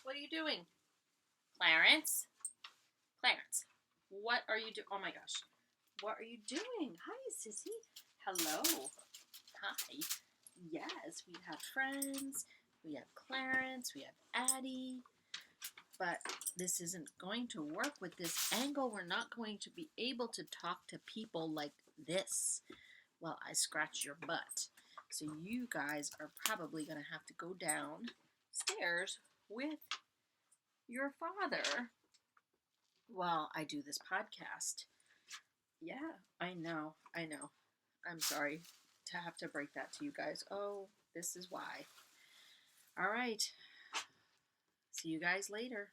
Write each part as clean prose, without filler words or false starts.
What are you doing? Clarence? Clarence, what are you doing? Oh my gosh. What are you doing? Hi, Sissy. Hello. Hi. Yes, we have friends. We have Clarence. We have Addie. But this isn't going to work with this angle. We're not going to be able to talk to people like this while I scratch your butt. So you guys are probably going to have to go downstairs with your father while I do this podcast. Yeah, I know. I'm sorry to have to break that to you guys. Oh, this is why. All right. See you guys later.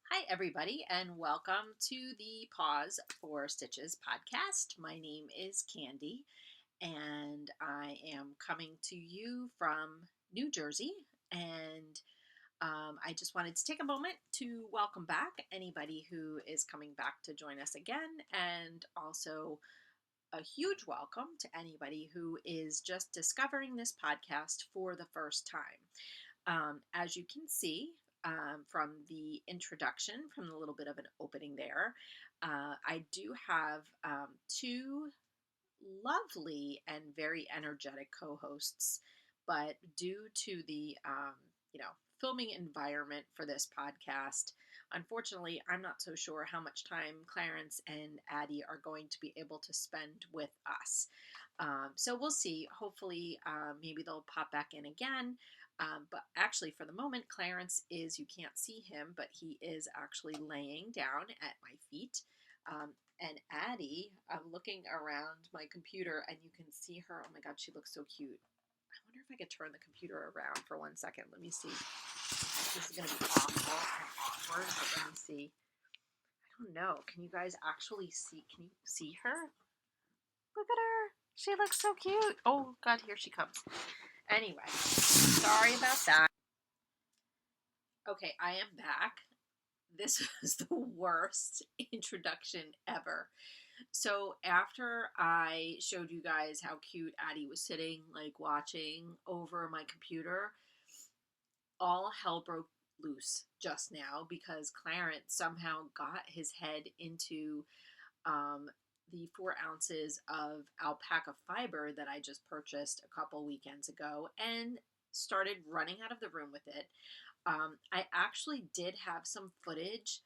Hi, everybody, and welcome to the Paws for Stitches podcast. My name is Candy, and I am coming to you from New Jersey. And I just wanted to take a moment to welcome back anybody who is coming back to join us again, and also a huge welcome to anybody who is just discovering this podcast for the first time. As you can see from the introduction, from the little bit of an opening there, I do have two lovely and very energetic co-hosts, but due to the filming environment for this podcast, unfortunately, I'm not so sure how much time Clarence and Addie are going to be able to spend with us. So we'll see. Hopefully, maybe they'll pop back in again. But actually, for the moment, Clarence is, you can't see him, but he is actually laying down at my feet. And Addie, I'm looking around my computer and you can see her. Oh my God, she looks so cute. I wonder if I could turn the computer around for 1 second. Let me see. This is going to be awful and awkward, but let me see. I don't know. Can you guys actually see? Can you see her? Look at her. She looks so cute. Oh God, here she comes. Anyway, sorry about that. Okay, I am back. This was the worst introduction ever. So after I showed you guys how cute Addie was sitting, like watching over my computer, all hell broke loose just now because Clarence somehow got his head into the 4 ounces of alpaca fiber that I just purchased a couple weekends ago and started running out of the room with it. I actually did have some footage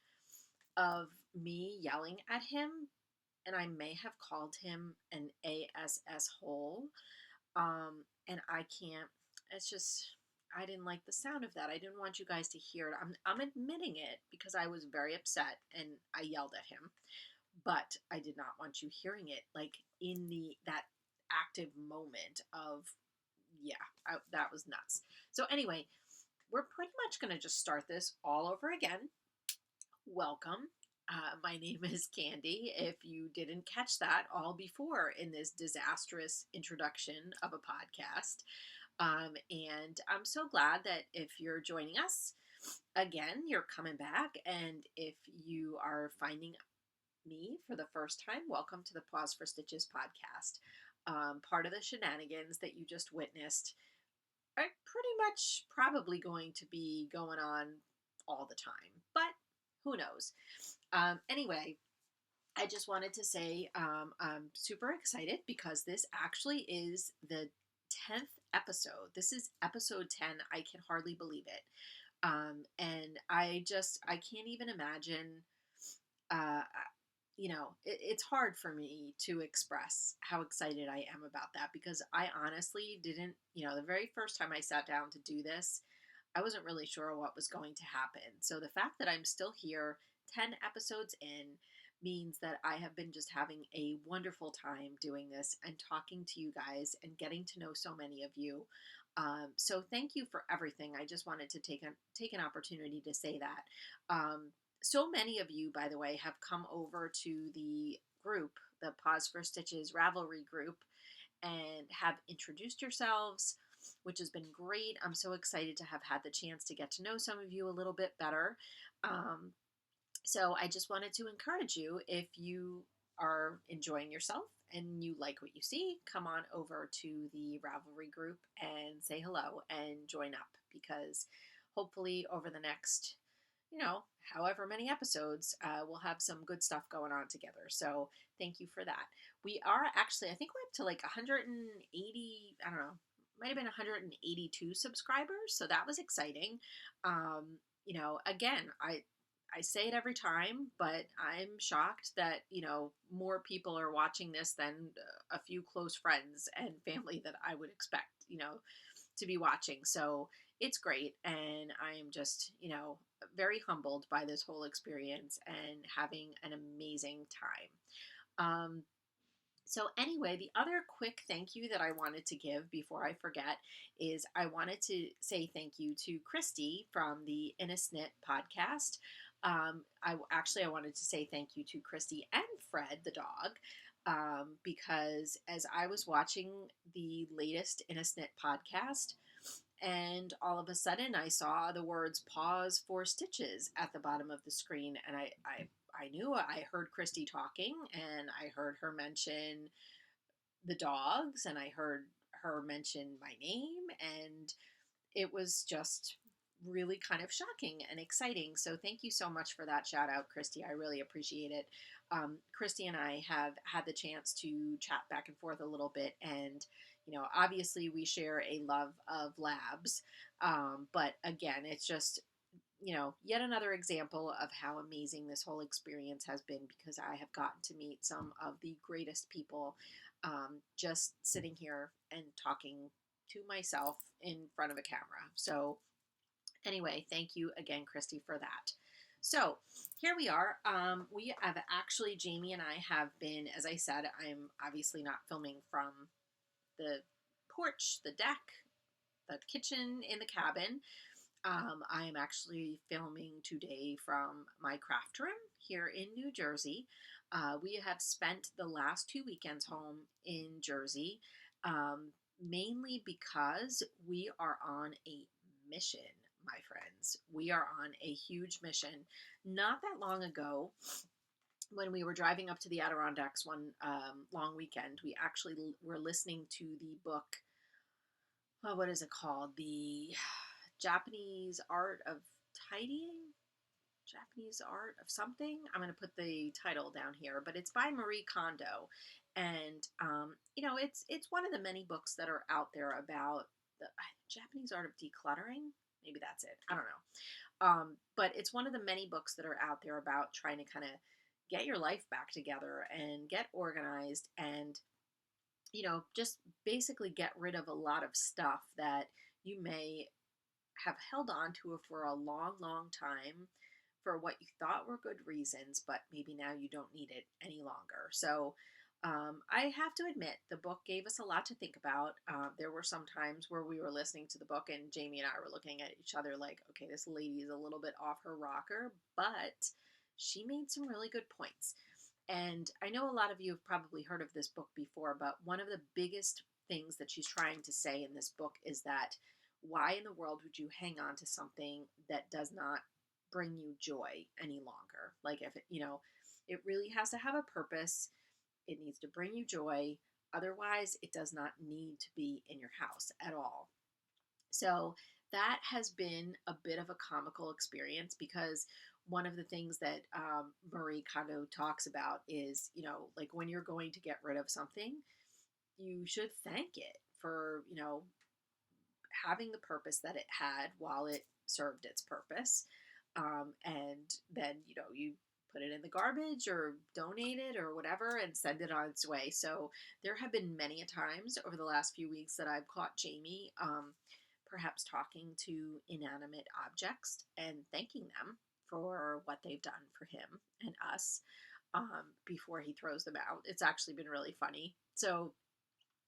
of me yelling at him, and I may have called him an ASS hole. And I can't, it's just, I didn't like the sound of that. I didn't want you guys to hear it. I'm admitting it because I was very upset and I yelled at him, but I did not want you hearing it like in that active moment of, that was nuts. So anyway, we're pretty much going to just start this all over again. Welcome. My name is Candy. If you didn't catch that all before in this disastrous introduction of a podcast. And I'm so glad that if you're joining us again, you're coming back. And if you are finding me for the first time, welcome to the Paws for Stitches podcast. Part of the shenanigans that you just witnessed are pretty much probably going to be going on all the time, but who knows? Anyway, I just wanted to say I'm super excited because this actually is the 10th episode. This is episode 10. I can hardly believe it. And I can't even imagine, it's hard for me to express how excited I am about that because I honestly didn't, the very first time I sat down to do this, I wasn't really sure what was going to happen. So the fact that I'm still here 10 episodes in means that I have been just having a wonderful time doing this and talking to you guys and getting to know so many of you. So thank you for everything. I just wanted to take an opportunity to say that. So many of you, by the way, have come over to the group, the Paws for Stitches Ravelry group, and have introduced yourselves, which has been great. I'm so excited to have had the chance to get to know some of you a little bit better. Um, so I just wanted to encourage you, if you are enjoying yourself and you like what you see, come on over to the Ravelry group and say hello and join up, because hopefully over the next, however many episodes, we'll have some good stuff going on together. So thank you for that. We are actually, I think we're up to like 180, I don't know, might have been 182 subscribers. So that was exciting. Again, I say it every time, but I'm shocked that, more people are watching this than a few close friends and family that I would expect, to be watching. So it's great. And I'm just, very humbled by this whole experience and having an amazing time. So anyway, the other quick thank you that I wanted to give before I forget is I wanted to say thank you to Christy from the Innisnit podcast. I wanted to say thank you to Christy and Fred, the dog, because as I was watching the latest Innisnit podcast, and all of a sudden I saw the words "Paws for Stitches" at the bottom of the screen, and I knew I heard Christy talking, and I heard her mention the dogs, and I heard her mention my name, and it was just really kind of shocking and exciting. So thank you so much for that shout out, Christy. I really appreciate it. Christy and I have had the chance to chat back and forth a little bit, and obviously we share a love of labs, but again, it's just yet another example of how amazing this whole experience has been, because I have gotten to meet some of the greatest people, just sitting here and talking to myself in front of a camera. So anyway, thank you again, Christy, for that. So here we are. We have actually, Jamie and I have been, as I said, I'm obviously not filming from the porch, the deck, the kitchen in the cabin. I am actually filming today from my craft room here in New Jersey. We have spent the last 2 weekends home in Jersey, mainly because we are on a mission, my friends. We are on a huge mission. Not that long ago, when we were driving up to the Adirondacks one long weekend, we actually were listening to the book. What is it called? The Japanese Art of Tidying? Japanese Art of something? I'm going to put the title down here, but it's by Marie Kondo. And, it's one of the many books that are out there about the Japanese Art of Decluttering. Maybe that's it. I don't know. But it's one of the many books that are out there about trying to kind of get your life back together and get organized and, just basically get rid of a lot of stuff that you may have held on to it for a long, long time for what you thought were good reasons, but maybe now you don't need it any longer. So I have to admit, the book gave us a lot to think about. There were some times where we were listening to the book and Jamie and I were looking at each other like, okay, this lady is a little bit off her rocker, but she made some really good points. And I know a lot of you have probably heard of this book before, but one of the biggest things that she's trying to say in this book is that why in the world would you hang on to something that does not bring you joy any longer? Like, if it really has to have a purpose. It needs to bring you joy. Otherwise, it does not need to be in your house at all. So that has been a bit of a comical experience, because one of the things that Marie Kondo talks about is, like when you're going to get rid of something, you should thank it for, having the purpose that it had while it served its purpose. And then, you put it in the garbage or donate it or whatever and send it on its way. So there have been many a times over the last few weeks that I've caught Jamie perhaps talking to inanimate objects and thanking them for what they've done for him and us. before he throws them out. It's actually been really funny. So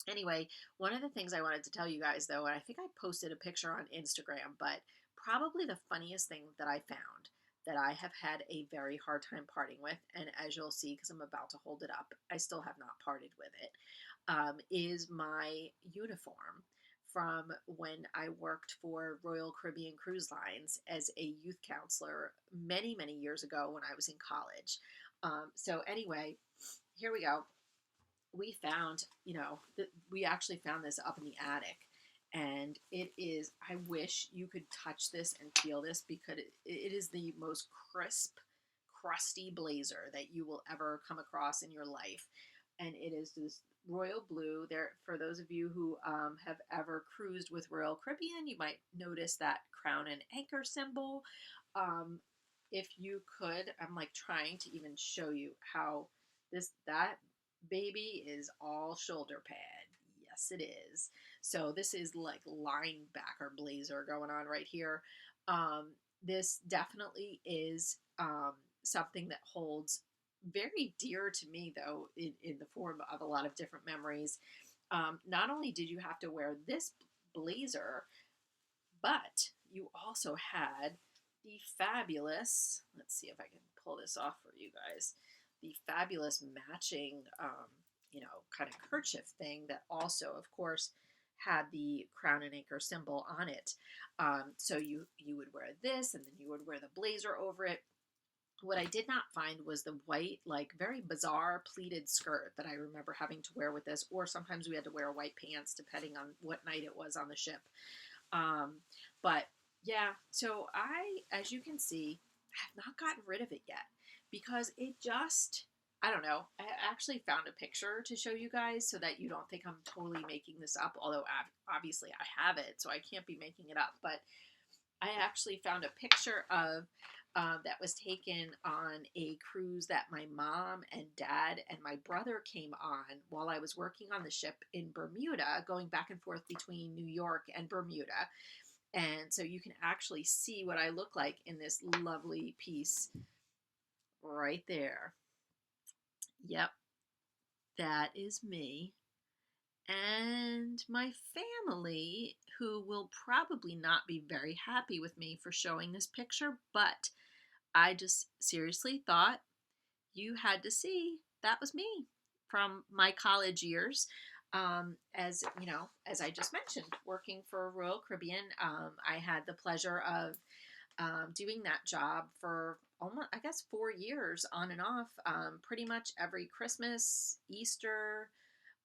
anyway, one of the things I wanted to tell you guys, though, and I think I posted a picture on Instagram, but probably the funniest thing that I found that I have had a very hard time parting with, and as you'll see, because I'm about to hold it up, I still have not parted with it, is my uniform from when I worked for Royal Caribbean Cruise Lines as a youth counselor many, many years ago when I was in college. So anyway, here we go. We found, we actually found this up in the attic. And it is, I wish you could touch this and feel this because it is the most crisp, crusty blazer that you will ever come across in your life. And it is this royal blue. There, for those of you who have ever cruised with Royal Caribbean, you might notice that crown and anchor symbol. Um, if you could, I'm like trying to even show you how that baby is all shoulder pad. Yes, it is. So this is like linebacker blazer going on right here. This definitely is something that holds very dear to me, though, in the form of a lot of different memories. Not only did you have to wear this blazer, but you also had the fabulous, let's see if I can pull this off for you guys, the fabulous matching, kind of kerchief thing that also, of course, had the crown and anchor symbol on it. So you would wear this, and then you would wear the blazer over it. What I did not find was the white, like very bizarre pleated skirt that I remember having to wear with this, or sometimes we had to wear white pants depending on what night it was on the ship. But yeah, so as you can see, have not gotten rid of it yet because it just, I don't know. I actually found a picture to show you guys so that you don't think I'm totally making this up, although obviously I have it, so I can't be making it up. But I actually found a picture of that was taken on a cruise that my mom and dad and my brother came on while I was working on the ship in Bermuda, going back and forth between New York and Bermuda. And so you can actually see what I look like in this lovely piece right there. Yep, that is me. And my family, who will probably not be very happy with me for showing this picture, but I just seriously thought you had to see that was me from my college years. As you know, as I just mentioned, working for Royal Caribbean, I had the pleasure of doing that job for almost, I guess, 4 years on and off, pretty much every Christmas, Easter,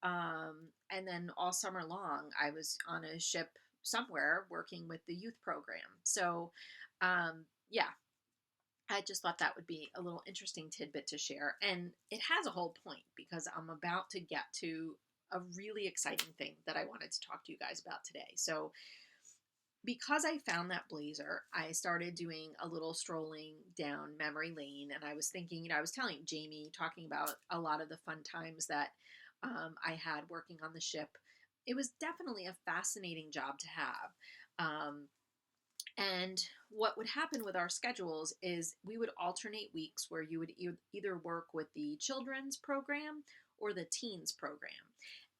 and then all summer long, I was on a ship somewhere working with the youth program. So, yeah, I just thought that would be a little interesting tidbit to share. And it has a whole point because I'm about to get to a really exciting thing that I wanted to talk to you guys about today. So, because I found that blazer, I started doing a little strolling down memory lane. And I was thinking, I was telling Jamie, talking about a lot of the fun times that I had working on the ship. It was definitely a fascinating job to have. And what would happen with our schedules is we would alternate weeks where you would either work with the children's program or the teens program.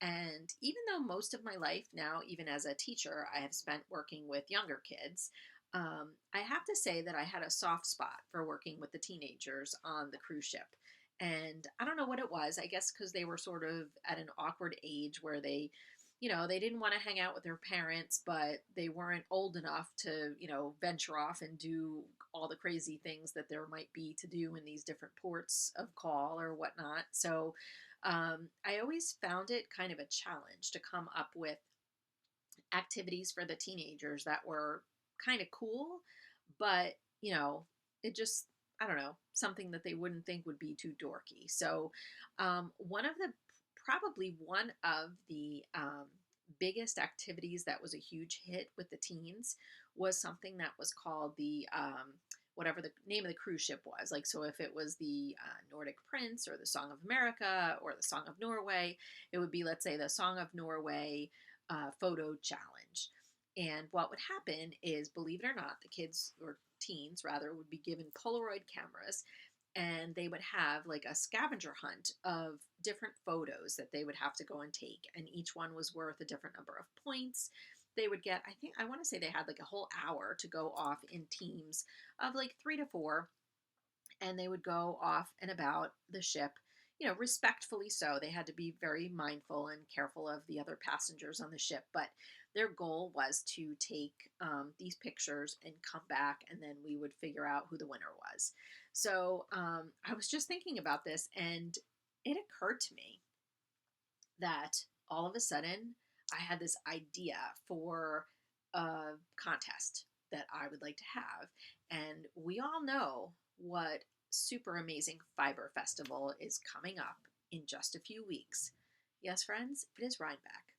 And even though most of my life now, even as a teacher, I have spent working with younger kids, I have to say that I had a soft spot for working with the teenagers on the cruise ship. And I don't know what it was. I guess because they were sort of at an awkward age where they didn't want to hang out with their parents, but they weren't old enough to, venture off and do all the crazy things that there might be to do in these different ports of call or whatnot. So I always found it kind of a challenge to come up with activities for the teenagers that were kind of cool, but, it just, I don't know, something that they wouldn't think would be too dorky. So probably one of the biggest activities that was a huge hit with the teens was something that was called the whatever the name of the cruise ship was. Like, so if it was the Nordic Prince or the Song of America or the Song of Norway, it would be, let's say, the Song of Norway photo challenge. And what would happen is, believe it or not, the kids, or teens rather, would be given Polaroid cameras, and they would have like a scavenger hunt of different photos that they would have to go and take, and each one was worth a different number of points. They would get, I want to say they had like a whole hour to go off in teams of like 3 to 4, and they would go off and about the ship, respectfully so. They had to be very mindful and careful of the other passengers on the ship, but their goal was to take these pictures and come back, and then we would figure out who the winner was. So I was just thinking about this, and it occurred to me that all of a sudden I had this idea for a contest that I would like to have. And we all know what super amazing fiber festival is coming up in just a few weeks. Yes, friends, it is Rhinebeck.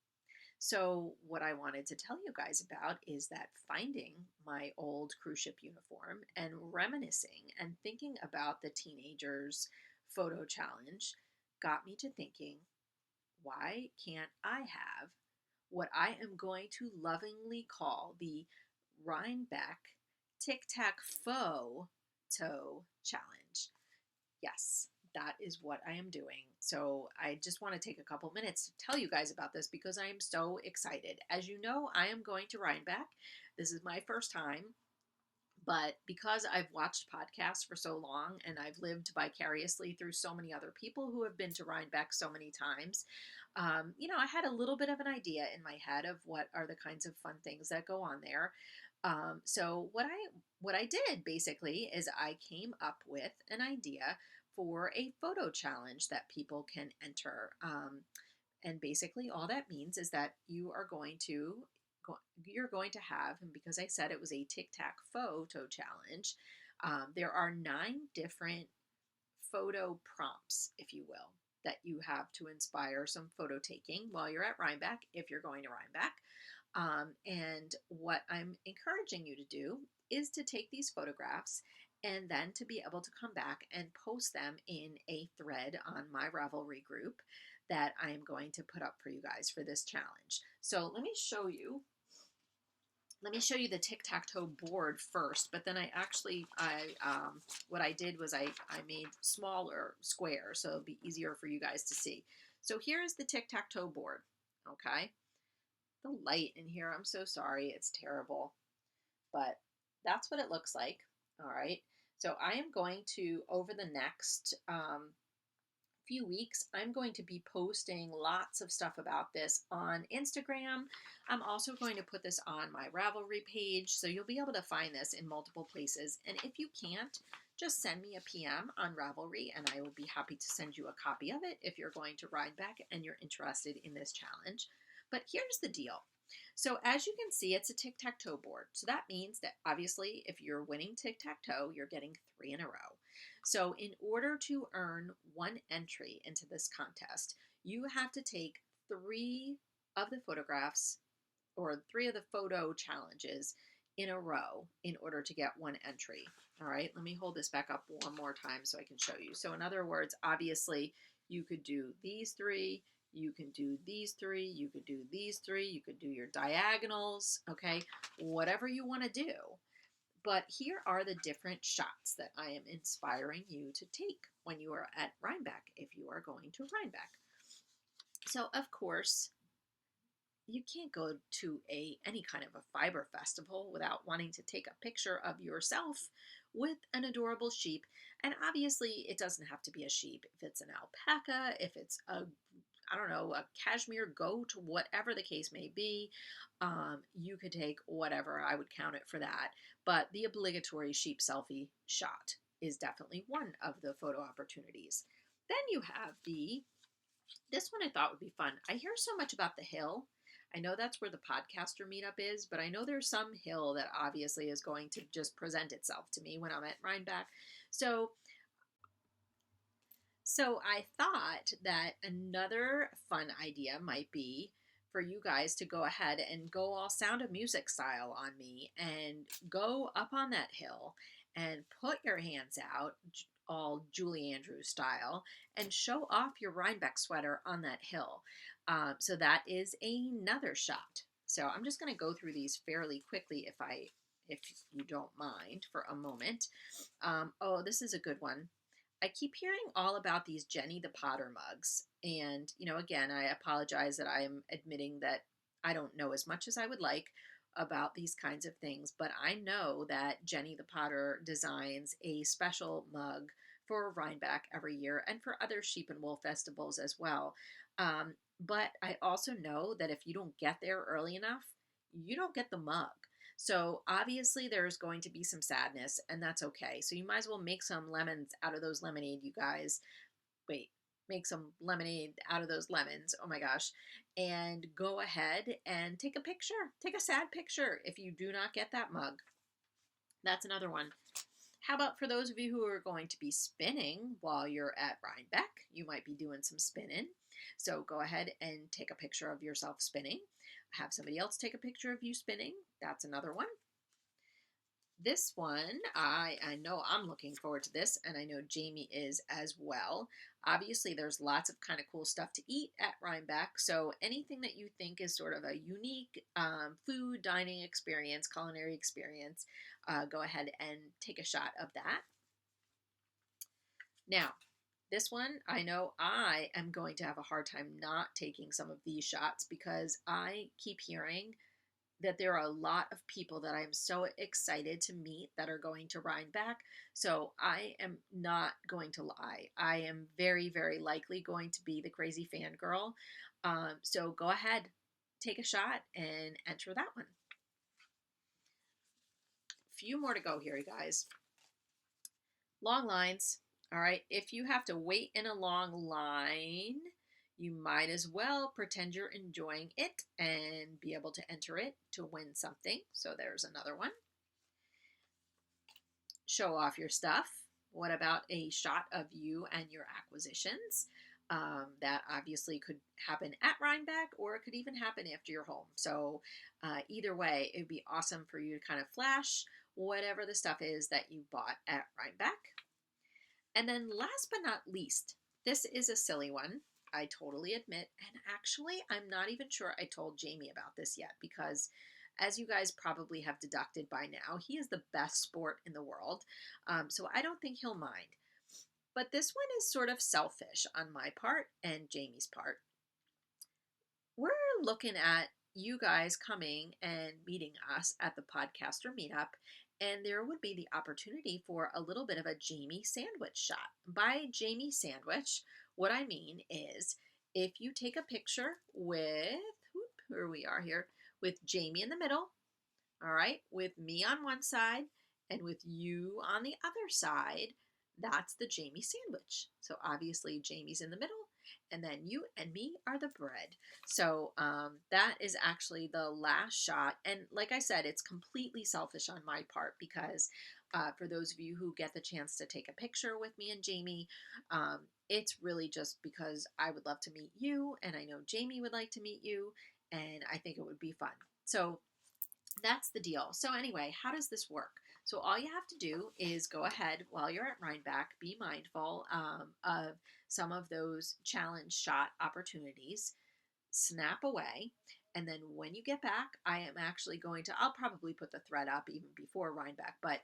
So, what I wanted to tell you guys about is that finding my old cruise ship uniform and reminiscing and thinking about the teenagers' photo challenge got me to thinking, why can't I have what I am going to lovingly call the Rhinebeck Tic-Tac-Pho-To challenge? Yes, that is what I am doing. So I just want to take a couple minutes to tell you guys about this because I am so excited. As you know, I am going to Rhinebeck. This is my first time. But because I've watched podcasts for so long and I've lived vicariously through so many other people who have been to Rhinebeck so many times, I had a little bit of an idea in my head of what are the kinds of fun things that go on there. So what I did basically is I came up with an idea for a photo challenge that people can enter. And basically all that means is that you're going to have, and because I said it was a tic-tac-pho-to challenge, there are 9 different photo prompts, if you will, that you have to inspire some photo taking while you're at Rhinebeck, if you're going to Rhinebeck. And what I'm encouraging you to do is to take these photographs and then to be able to come back and post them in a thread on my Ravelry group that I am going to put up for you guys for this challenge. So let me show you the tic-tac-toe board first, but then what I did was I made smaller squares so it'll be easier for you guys to see. So here's the tic-tac-toe board, okay? The light in here, I'm so sorry, it's terrible, but that's what it looks like. All right, so I am going to, over the next few weeks, I'm going to be posting lots of stuff about this on Instagram. I'm also going to put this on my Ravelry page, so you'll be able to find this in multiple places. And if you can't, just send me a PM on Ravelry and I will be happy to send you a copy of it if you're going to Rhinebeck and you're interested in this challenge. But here's the deal. So as you can see, it's a tic-tac-toe board. So that means that obviously if you're winning tic-tac-toe, you're getting 3 in a row. So in order to earn 1 entry into this contest, you have to take 3 of the photographs or 3 of the photo challenges in a row in order to get 1 entry. All right, let me hold this back up one more time so I can show you. So in other words, obviously you could do these 3, you can do these 3, you could do these 3, you could do your diagonals, okay, whatever you want to do. But here are the different shots that I am inspiring you to take when you are at Rhinebeck, if you are going to Rhinebeck. So, of course, you can't go to any kind of a fiber festival without wanting to take a picture of yourself with an adorable sheep. And obviously, it doesn't have to be a sheep. If it's an alpaca, if it's a cashmere goat, whatever the case may be, you could take whatever. I would count it for that. But the obligatory sheep selfie shot is definitely one of the photo opportunities. Then you have this one I thought would be fun. I hear so much about the hill. I know that's where the podcaster meetup is, but I know there's some hill that obviously is going to just present itself to me when I'm at Rhinebeck. So I thought that another fun idea might be for you guys to go ahead and go all Sound of Music style on me and go up on that hill and put your hands out all Julie Andrews style and show off your Rhinebeck sweater on that hill. So that is another shot. So I'm just going to go through these fairly quickly if you don't mind for a moment. Oh, this is a good one. I keep hearing all about these Jenny the Potter mugs. And, again, I apologize that I'm admitting that I don't know as much as I would like about these kinds of things, but I know that Jenny the Potter designs a special mug for Rhinebeck every year and for other sheep and wool festivals as well. But I also know that if you don't get there early enough, you don't get the mug. So obviously there's going to be some sadness, and that's okay. So you might as well make some lemons out of those lemonade, you guys. Wait, make some lemonade out of those lemons. Oh my gosh. And go ahead and take a picture. Take a sad picture if you do not get that mug. That's another one. How about for those of you who are going to be spinning while you're at Rhinebeck? You might be doing some spinning. So go ahead and take a picture of yourself spinning. Have somebody else take a picture of you spinning. That's another one. This one, I know I'm looking forward to this, and I know Jamie is as well. Obviously, there's lots of kind of cool stuff to eat at Rhinebeck, so anything that you think is sort of a unique food, dining experience, culinary experience, go ahead and take a shot of that. Now, this one, I know I am going to have a hard time not taking some of these shots because I keep hearing that there are a lot of people that I'm so excited to meet that are going to Rhinebeck. So I am not going to lie. I am very, very likely going to be the crazy fangirl. So go ahead, take a shot and enter that one. Few more to go here, you guys. Long lines. All right. If you have to wait in a long line, you might as well pretend you're enjoying it and be able to enter it to win something. So there's another one. Show off your stuff. What about a shot of you and your acquisitions? That obviously could happen at Rhinebeck, or it could even happen after you're home. So either way, it would be awesome for you to kind of flash whatever the stuff is that you bought at Rhinebeck. And then last but not least, this is a silly one. I totally admit, and actually, I'm not even sure I told Jamie about this yet because, as you guys probably have deducted by now, he is the best sport in the world, so I don't think he'll mind. But this one is sort of selfish on my part and Jamie's part. We're looking at you guys coming and meeting us at the podcaster meetup, and there would be the opportunity for a little bit of a Jamie sandwich shot. By Jamie sandwich, what I mean is if you take a picture with, here we are here, with Jamie in the middle, all right, with me on one side and with you on the other side, that's the Jamie sandwich. So obviously Jamie's in the middle, and then you and me are the bread. So that is actually the last shot. And like I said, it's completely selfish on my part because for those of you who get the chance to take a picture with me and Jamie, it's really just because I would love to meet you, and I know Jamie would like to meet you, and I think it would be fun. So that's the deal. So anyway, how does this work? So all you have to do is go ahead while you're at Rhinebeck, be mindful of some of those challenge shot opportunities, snap away, and then when you get back, I am actually going to, I'll probably put the thread up even before Rhinebeck, but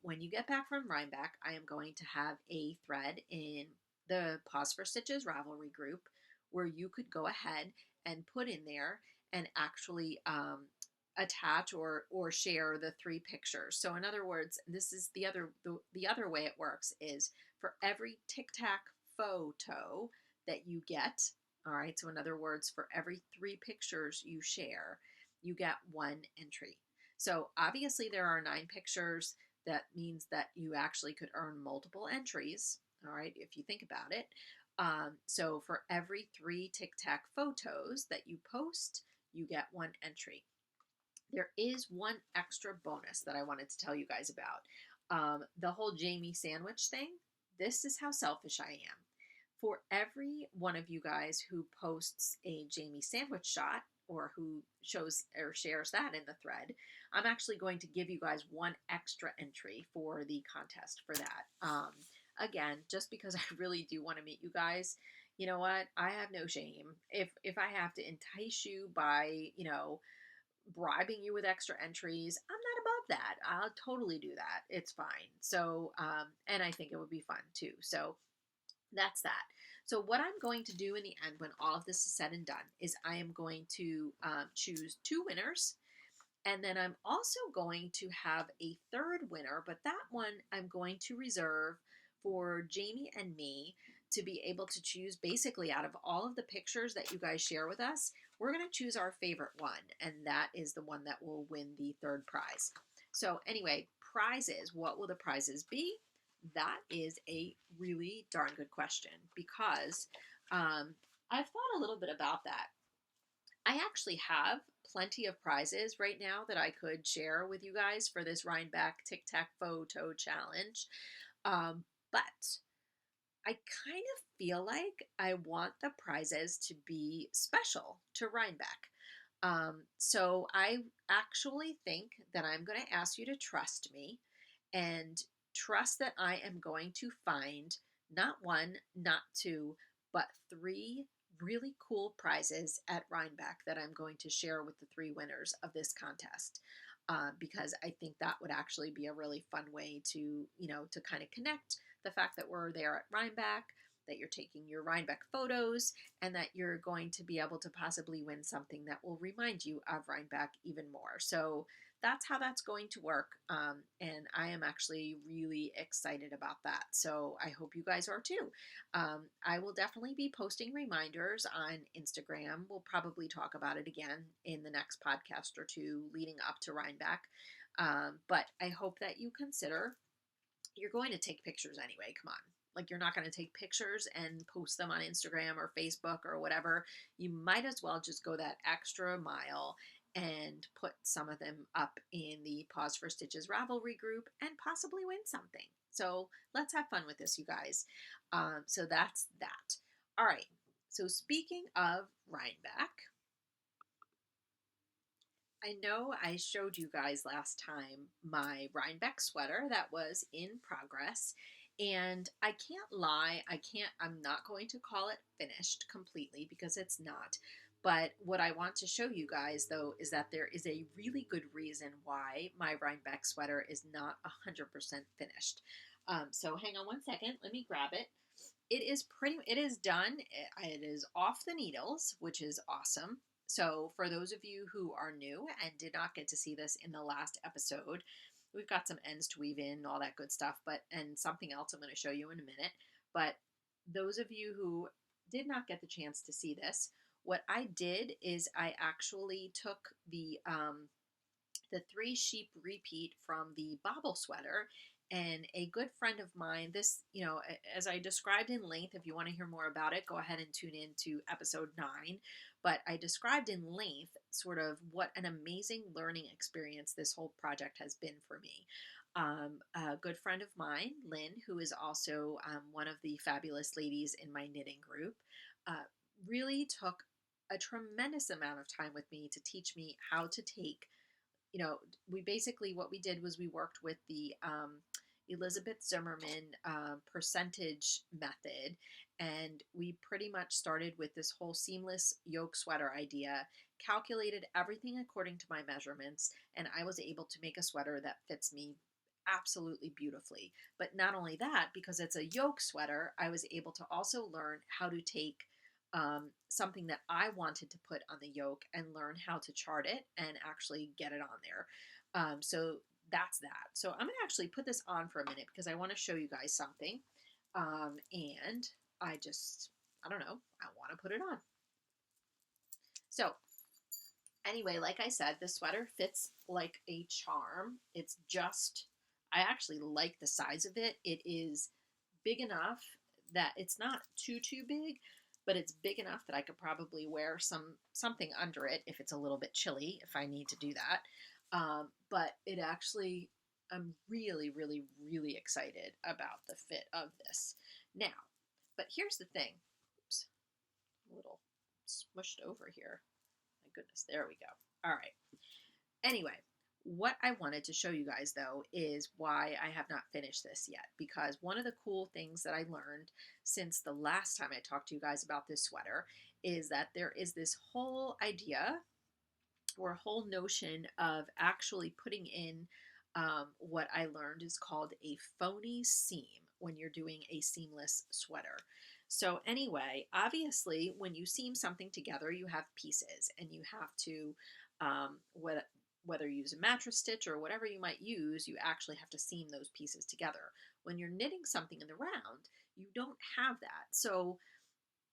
when you get back from Rhinebeck, I am going to have a thread in the Paws for Stitches Ravelry group where you could go ahead and put in there and actually attach or share the 3 pictures. So in other words, this is the other way it works is for every Tic-Tac-Pho-To that you get, all right, so in other words, for every 3 pictures you share, you get 1 entry. So obviously there are 9 pictures. That means that you actually could earn multiple entries, all right, if you think about it. So for every 3 Tic-Tac-Pho-Tos that you post, you get 1 entry. There is one extra bonus that I wanted to tell you guys about. The whole Jamie sandwich thing, this is how selfish I am. For every one of you guys who posts a Jamie sandwich shot or who shows or shares that in the thread, I'm actually going to give you guys 1 extra entry for the contest for that. Again, just because I really do want to meet you guys, you know what? I have no shame. If I have to entice you by, bribing you with extra entries. I'm not above that. I'll totally do that. It's fine. So, and I think it would be fun too. So that's that. So what I'm going to do in the end, when all of this is said and done, is I am going to choose two winners. And then I'm also going to have a third winner, but that one I'm going to reserve for Jamie and me to be able to choose basically out of all of the pictures that you guys share with us. We're going to choose our favorite one, and that is the one that will win the third prize. So, anyway, prizes. What will the prizes be? That is a really darn good question because I've thought a little bit about that. I actually have plenty of prizes right now that I could share with you guys for this Rhinebeck Tic-Tac-Pho-To challenge. But I kind of feel like I want the prizes to be special to Rhinebeck. So I actually think that I'm going to ask you to trust me and trust that I am going to find not one, not two, but three really cool prizes at Rhinebeck that I'm going to share with the three winners of this contest. Because I think that would actually be a really fun way to, to kind of connect the fact that we're there at Rhinebeck, that you're taking your Rhinebeck photos, and that you're going to be able to possibly win something that will remind you of Rhinebeck even more. So that's how that's going to work. And I am actually really excited about that. So I hope you guys are too. I will definitely be posting reminders on Instagram. We'll probably talk about it again in the next podcast or two leading up to Rhinebeck. But I hope that you consider you're going to take pictures anyway. Come on. Like, you're not going to take pictures and post them on Instagram or Facebook or whatever. You might as well just go that extra mile and put some of them up in the Paws for Stitches Ravelry group and possibly win something. So let's have fun with this, you guys. So that's that. All right. So speaking of Rhinebeck, I know I showed you guys last time my Rhinebeck sweater that was in progress. And I can't lie, I'm not going to call it finished completely because it's not. But what I want to show you guys, though, is that there is a really good reason why my Rhinebeck sweater is not 100% finished. So hang on one second. Let me grab it. It is done. It is off the needles, which is awesome. So for those of you who are new and did not get to see this in the last episode, we've got some ends to weave in, all that good stuff, and something else I'm going to show you in a minute. But those of you who did not get the chance to see this, what I did is I actually took the three sheep repeat from the bobble sweater, and a good friend of mine, this, as I described in length, if you want to hear more about it, go ahead and tune in to episode 9. But I described in length sort of what an amazing learning experience this whole project has been for me. A good friend of mine, Lynn, who is also one of the fabulous ladies in my knitting group, really took a tremendous amount of time with me to teach me how to take, we basically, what we did was we worked with the Elizabeth Zimmerman percentage method, and we pretty much started with this whole seamless yoke sweater idea, calculated everything according to my measurements, and I was able to make a sweater that fits me absolutely beautifully. But not only that, because it's a yoke sweater, I was able to also learn how to take something that I wanted to put on the yoke and learn how to chart it and actually get it on there. So that's that. So I'm going to actually put this on for a minute because I want to show you guys something. And I don't know, I want to put it on. So anyway, like I said, the sweater fits like a charm. It's just, I actually like the size of it. It is big enough that it's not too big, but it's big enough that I could probably wear something under it if it's a little bit chilly, if I need to do that. But it actually, I'm really, really, really excited about the fit of this. Now, but here's the thing. Oops, a little smushed over here. My goodness, there we go. All right. Anyway, what I wanted to show you guys, though, is why I have not finished this yet. Because one of the cool things that I learned since the last time I talked to you guys about this sweater is that there is this whole idea or a whole notion of actually putting in what I learned is called a phony seam when you're doing a seamless sweater. So, anyway, obviously, when you seam something together, you have pieces and you have to, whether you use a mattress stitch or whatever you might use, you actually have to seam those pieces together. When you're knitting something in the round, you don't have that. So,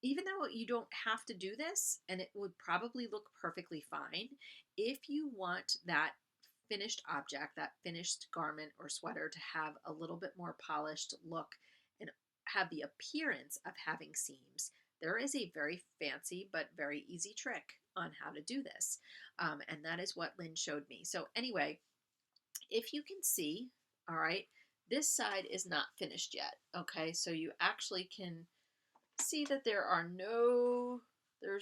even though you don't have to do this, and it would probably look perfectly fine, if you want that finished object, that finished garment or sweater to have a little bit more polished look and have the appearance of having seams, there is a very fancy but very easy trick on how to do this. And that is what Lynn showed me. So anyway, if you can see, all right, this side is not finished yet. Okay, so you actually can see that there's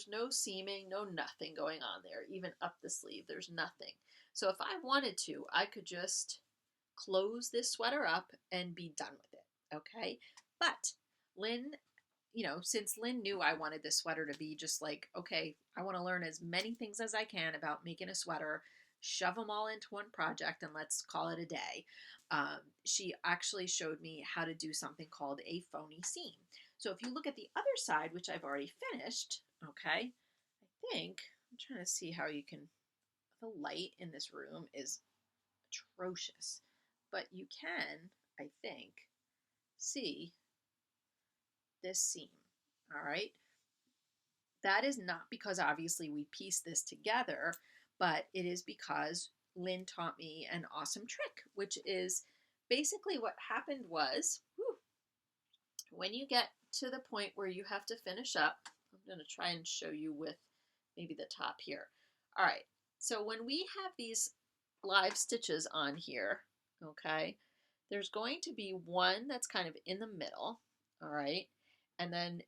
no seaming, no nothing going on there. Even up the sleeve, there's nothing. So if I wanted to, I could just close this sweater up and be done with it, okay? But Lynn, since Lynn knew I wanted this sweater to be just like, okay, I want to learn as many things as I can about making a sweater, shove them all into one project, and let's call it a day. She actually showed me how to do something called a phony seam. So if you look at the other side, which I've already finished, okay, I think, I'm trying to see how you can, the light in this room is atrocious, but you can, I think, see this seam, all right? That is not because obviously we pieced this together, but it is because Lynn taught me an awesome trick, which is basically what happened was, when you get to the point where you have to finish up, I'm going to try and show you with maybe the top here. All right, so when we have these live stitches on here, okay, there's going to be one that's kind of in the middle, all right, and then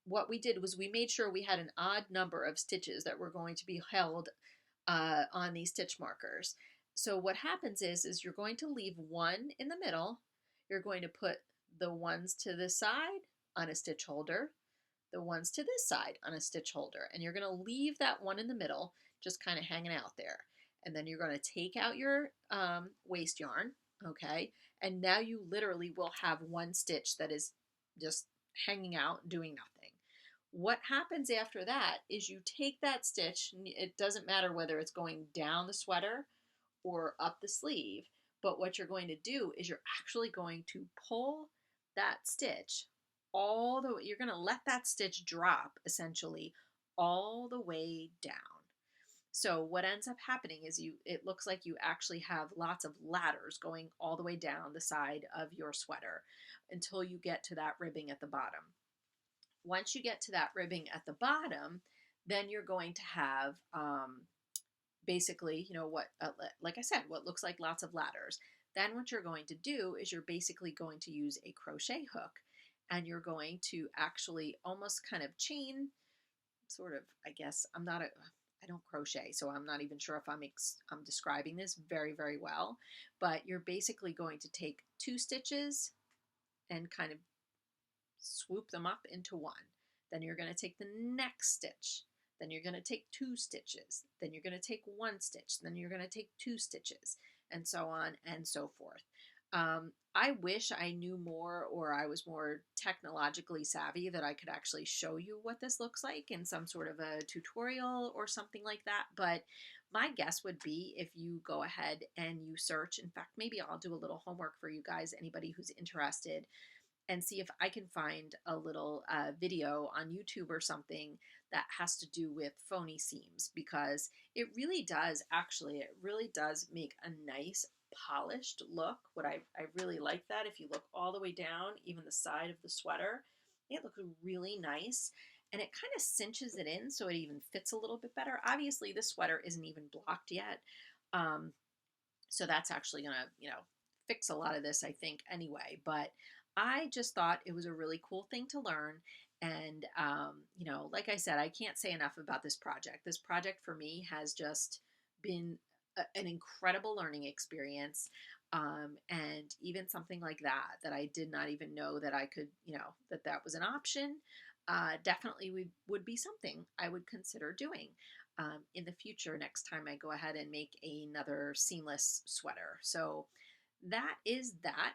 what we did was we made sure we had an odd number of stitches that were going to be held on these stitch markers. So what happens is you're going to leave one in the middle, you're going to put the ones to this side on a stitch holder, the ones to this side on a stitch holder, and you're going to leave that one in the middle just kind of hanging out there. And then you're going to take out your waste yarn, okay, and now you literally will have one stitch that is just hanging out doing nothing. What happens after that is you take that stitch, it doesn't matter whether it's going down the sweater or up the sleeve, but what you're going to do is you're actually going to pull that stitch all the way, you're going to let that stitch drop essentially all the way down. So what ends up happening is it looks like you actually have lots of ladders going all the way down the side of your sweater until you get to that ribbing at the bottom. Once you get to that ribbing at the bottom, then you're going to have basically, what, like I said, what looks like lots of ladders. Then what you're going to do is you're basically going to use a crochet hook, and you're going to actually almost kind of chain, sort of, I guess, I don't crochet, so I'm not even sure if I'm describing this very, very well, but you're basically going to take two stitches and kind of swoop them up into one. Then you're going to take the next stitch. Then you're going to take two stitches. Then you're going to take one stitch. Then you're going to take two stitches, and so on and so forth. I wish I knew more, or I was more technologically savvy, that I could actually show you what this looks like in some sort of a tutorial or something like that. But my guess would be if you go ahead and you search, in fact, maybe I'll do a little homework for you guys, anybody who's interested, and see if I can find a little video on YouTube or something that has to do with phony seams, because it really does make a nice polished look. I really like that. If you look all the way down, even the side of the sweater, it looks really nice, and it kind of cinches it in so it even fits a little bit better. Obviously, this sweater isn't even blocked yet, so that's actually gonna, fix a lot of this, I think, anyway. But I just thought it was a really cool thing to learn. And, like I said, I can't say enough about this project. This project for me has just been an incredible learning experience. And even something like that I did not even know that I could, that was an option. definitely would be something I would consider doing in the future next time I go ahead and make another seamless sweater. So that is that.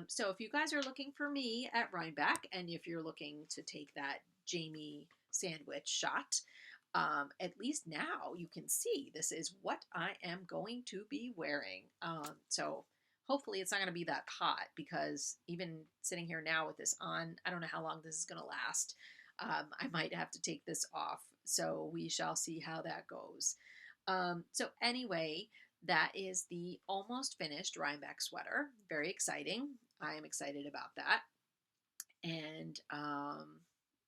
So if you guys are looking for me at Rhinebeck, and if you're looking to take that Jamie sandwich shot, at least now you can see this is what I am going to be wearing. So hopefully it's not going to be that hot, because even sitting here now with this on, I don't know how long this is going to last. I might have to take this off. So we shall see how that goes. So anyway, that is the almost finished Rhinebeck sweater. Very exciting. I am excited about that. And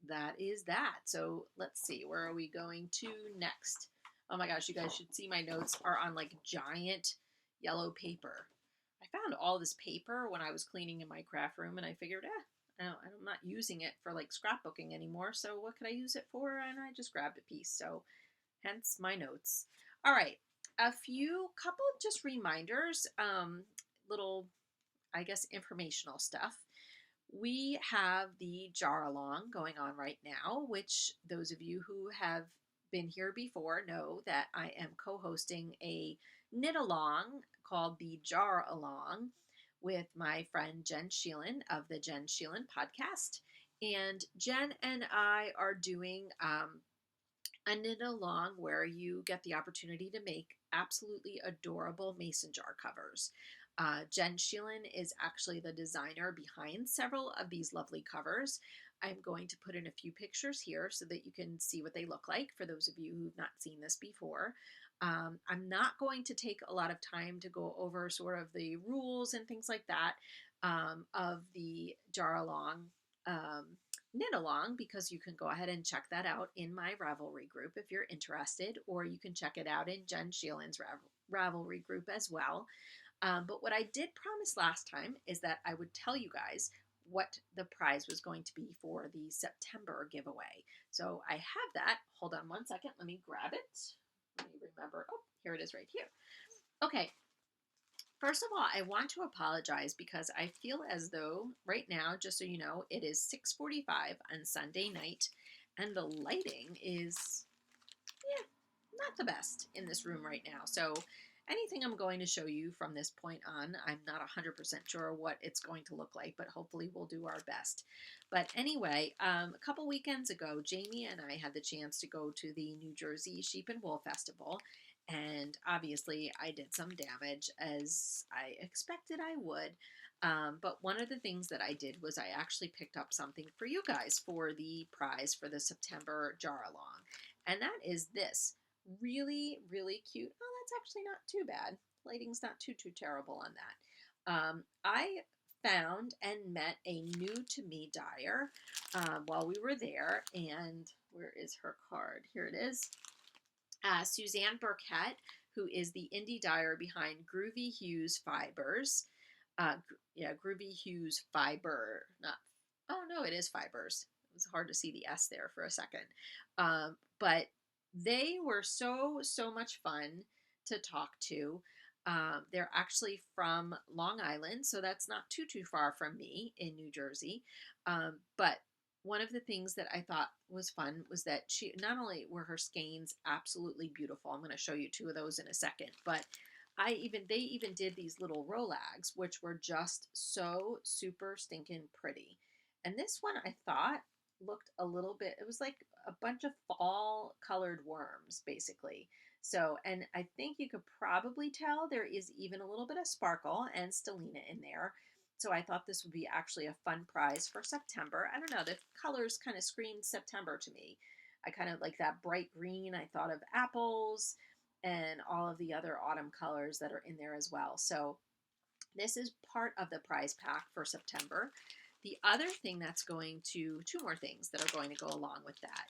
that is that. So let's see, where are we going to next? Oh my gosh, you guys should see my notes are on like giant yellow paper. I found all this paper when I was cleaning in my craft room, and I figured, I'm not using it for like scrapbooking anymore. So what could I use it for? And I just grabbed a piece. So hence my notes. All right, a couple just reminders, little, I guess, informational stuff. We have the jar along going on right now, which those of you who have been here before know that I am co-hosting a knit along called the Jar Along with my friend Jen Sheelan of the Jen Sheelan podcast. And Jen and I are doing a knit along where you get the opportunity to make absolutely adorable mason jar covers. Jen Sheelan is actually the designer behind several of these lovely covers. I'm going to put in a few pictures here so that you can see what they look like for those of you who've not seen this before. I'm not going to take a lot of time to go over sort of the rules and things like that of the jar along knit along, because you can go ahead and check that out in my Ravelry group if you're interested, or you can check it out in Jen Sheelan's Ravelry group as well. But what I did promise last time is that I would tell you guys what the prize was going to be for the September giveaway. So I have that. Hold on one second. Let me grab it. Let me remember. Oh, here it is right here. Okay. First of all, I want to apologize because I feel as though right now, just so you know, it is 6:45 on Sunday night, and the lighting is, not the best in this room right now. So anything I'm going to show you from this point on, I'm not 100% sure what it's going to look like, but hopefully we'll do our best. But anyway, a couple weekends ago, Jamie and I had the chance to go to the New Jersey Sheep and Wool Festival. And obviously, I did some damage, as I expected I would. But one of the things that I did was I actually picked up something for you guys for the prize for the September jar along. And that is this really, really cute. Oh, that's actually not too bad. Lighting's not too terrible on that. I found and met a new to me dyer while we were there. And where is her card? Here it is. Suzanne Burkett, who is the indie dyer behind Groovy Hues Fibers. Groovy Hues Fiber. Not. Oh no, it is Fibers. It was hard to see the S there for a second. But they were so much fun to talk to. They're actually from Long Island, so that's not too far from me in New Jersey. But one of the things that I thought was fun was that she not only were her skeins absolutely beautiful. I'm going to show you two of those in a second, but they even did these little rolags, which were just so super stinking pretty. And this one I thought looked a little bit, it was like a bunch of fall colored worms, basically. So, and I think you could probably tell there is even a little bit of sparkle and stellina in there. So I thought this would be actually a fun prize for September. I don't know, the colors kind of screamed September to me. I kind of like that bright green. I thought of apples and all of the other autumn colors that are in there as well. So this is part of the prize pack for September. The other thing that's two more things that are going to go along with that.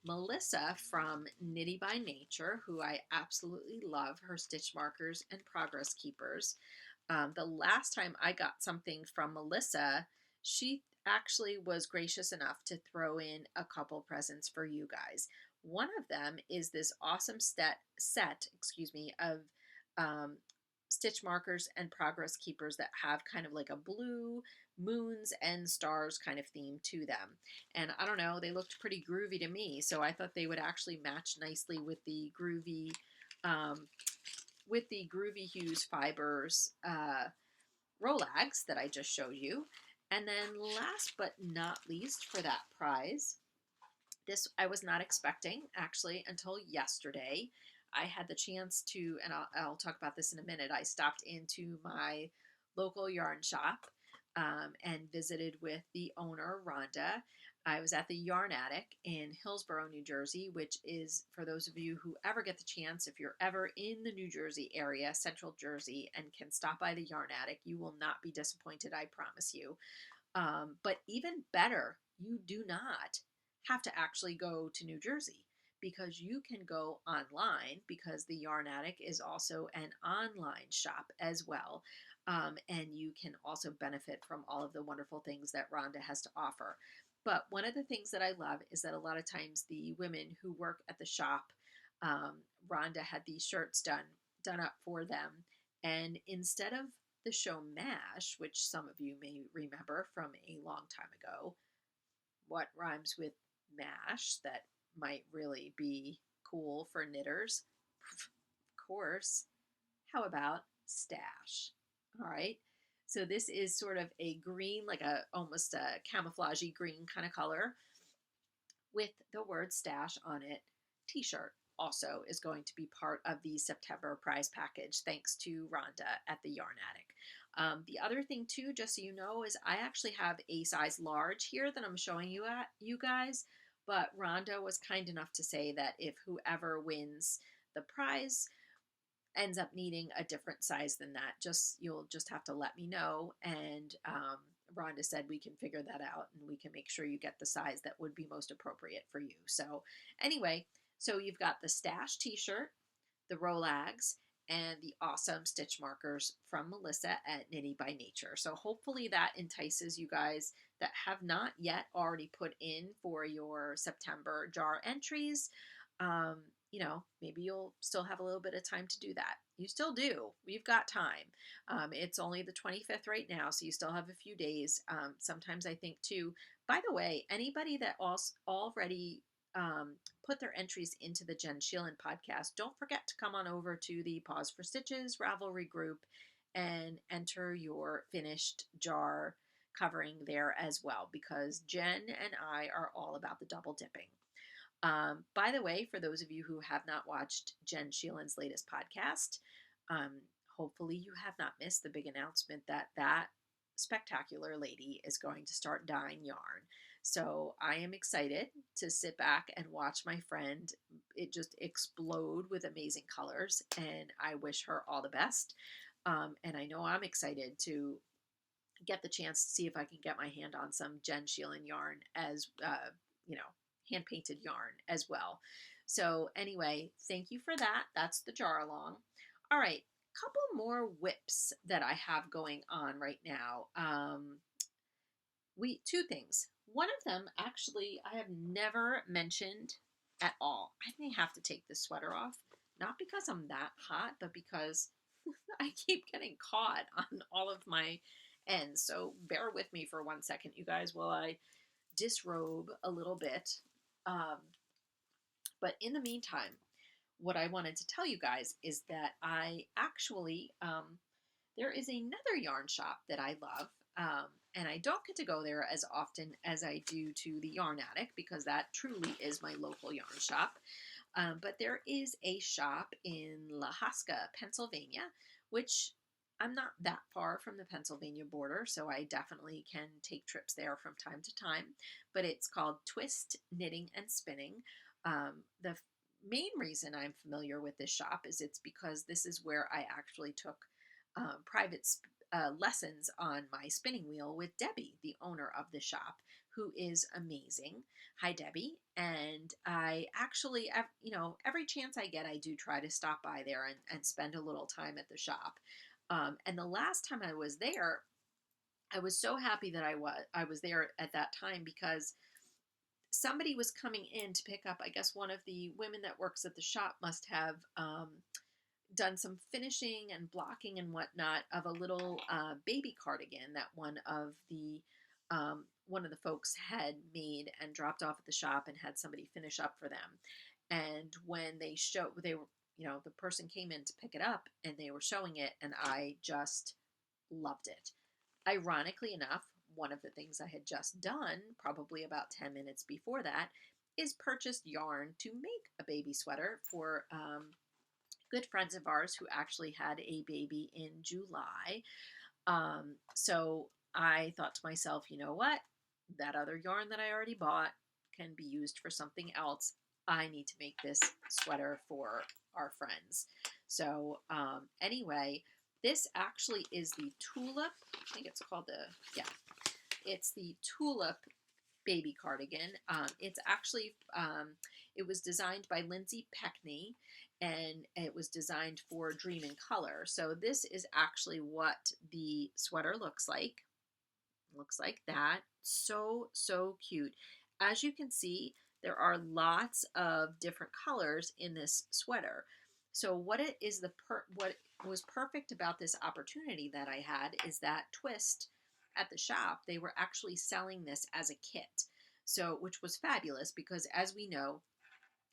Melissa from Knitty by Nature, who I absolutely love her stitch markers and progress keepers. The last time I got something from Melissa, she actually was gracious enough to throw in a couple presents for you guys. One of them is this awesome set of stitch markers and progress keepers that have kind of like a blue moons and stars kind of theme to them. And I don't know, they looked pretty groovy to me, so I thought they would actually match nicely um, with the Groovy Hues Fibers Rolags that I just showed you. And then last but not least for that prize, this I was not expecting actually until yesterday. I had the chance to, and I'll talk about this in a minute. I stopped into my local yarn shop and visited with the owner, Rhonda. I was at the Yarn Attic in Hillsborough, New Jersey, which is, for those of you who ever get the chance, if you're ever in the New Jersey area, Central Jersey, and can stop by the Yarn Attic, you will not be disappointed, I promise you. But even better, you do not have to actually go to New Jersey because you can go online because the Yarn Attic is also an online shop as well. And you can also benefit from all of the wonderful things that Rhonda has to offer. But one of the things that I love is that a lot of times the women who work at the shop, um, Rhonda had these shirts done up for them. And instead of the show MASH, which some of you may remember from a long time ago, what rhymes with MASH that might really be cool for knitters? Of course. How about stash? All right. So this is sort of a green, like a almost a camouflagey green kind of color with the word stash on it. T-shirt also is going to be part of the September prize package, thanks to Rhonda at the Yarn Attic. The other thing too, just so you know, is I actually have a size large here that I'm showing you guys, but Rhonda was kind enough to say that if whoever wins the prize ends up needing a different size than that, you'll just have to let me know. And Rhonda said we can figure that out and we can make sure you get the size that would be most appropriate for you. So anyway, so you've got the Stash t-shirt, the Rolags, and the awesome stitch markers from Melissa at Knitty by Nature. So hopefully that entices you guys that have not yet already put in for your September jar entries. You know, maybe you'll still have a little bit of time to do that. You still do. We've got time. It's only the 25th right now, so you still have a few days. Sometimes I think too, by the way, anybody that already put their entries into the Jen Sheelan podcast, don't forget to come on over to the Paws for Stitches Ravelry group and enter your finished jar covering there as well, because Jen and I are all about the double dipping. By the way, for those of you who have not watched Jen Sheelan's latest podcast, hopefully you have not missed the big announcement that spectacular lady is going to start dyeing yarn. So I am excited to sit back and watch my friend it just explode with amazing colors, and I wish her all the best. And I know I'm excited to get the chance to see if I can get my hand on some Jen Sheelan yarn as you know, hand painted yarn as well. So anyway, thank you for that. That's the jar along. All right, couple more whips that I have going on right now. Two things. One of them actually I have never mentioned at all. I may have to take this sweater off, not because I'm that hot, but because I keep getting caught on all of my ends. So bear with me for 1 second, you guys, while I disrobe a little bit. But in the meantime, what I wanted to tell you guys is that I actually, there is another yarn shop that I love, and I don't get to go there as often as I do to the Yarn Attic because that truly is my local yarn shop. But there is a shop in Lahaska, Pennsylvania, which I'm not that far from the Pennsylvania border, so I definitely can take trips there from time to time. But it's called Twist Knitting and Spinning. The main reason I'm familiar with this shop is it's because this is where I actually took private lessons on my spinning wheel with Debbie, the owner of the shop, who is amazing. Hi, Debbie. And I actually, you know, every chance I get, I do try to stop by there and spend a little time at the shop. And the last time I was there, I was so happy that I was there at that time because somebody was coming in to pick up, I guess one of the women that works at the shop must have done some finishing and blocking and whatnot of a little baby cardigan that one of the folks had made and dropped off at the shop and had somebody finish up for them. And when they were, the person came in to pick it up and they were showing it, and I just loved it. Ironically enough, one of the things I had just done, probably about 10 minutes before that, is purchased yarn to make a baby sweater for good friends of ours who actually had a baby in July. So I thought to myself, you know what? That other yarn that I already bought can be used for something else. I need to make this sweater for our friends. So anyway, this actually is the Tulip. I think it's called it's the Tulip baby cardigan. It's actually, it was designed by Lindsay Peckney, and it was designed for Dream in Color. So this is actually what the sweater looks like. Looks like that. So, so cute. As you can see, there are lots of different colors in this sweater. So what was perfect about this opportunity that I had is that Twist at the shop, they were actually selling this as a kit. So, which was fabulous because as we know,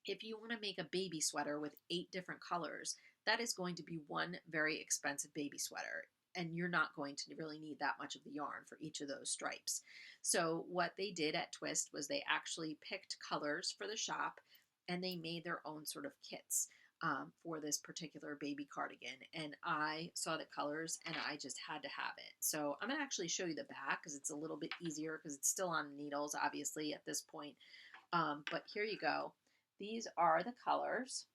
if you want to make a baby sweater with 8 different colors, that is going to be one very expensive baby sweater. And you're not going to really need that much of the yarn for each of those stripes. So what they did at Twist was they actually picked colors for the shop and they made their own sort of kits for this particular baby cardigan. And I saw the colors and I just had to have it. So I'm going to actually show you the back because it's a little bit easier because it's still on needles, obviously, at this point. But here you go. These are the colors.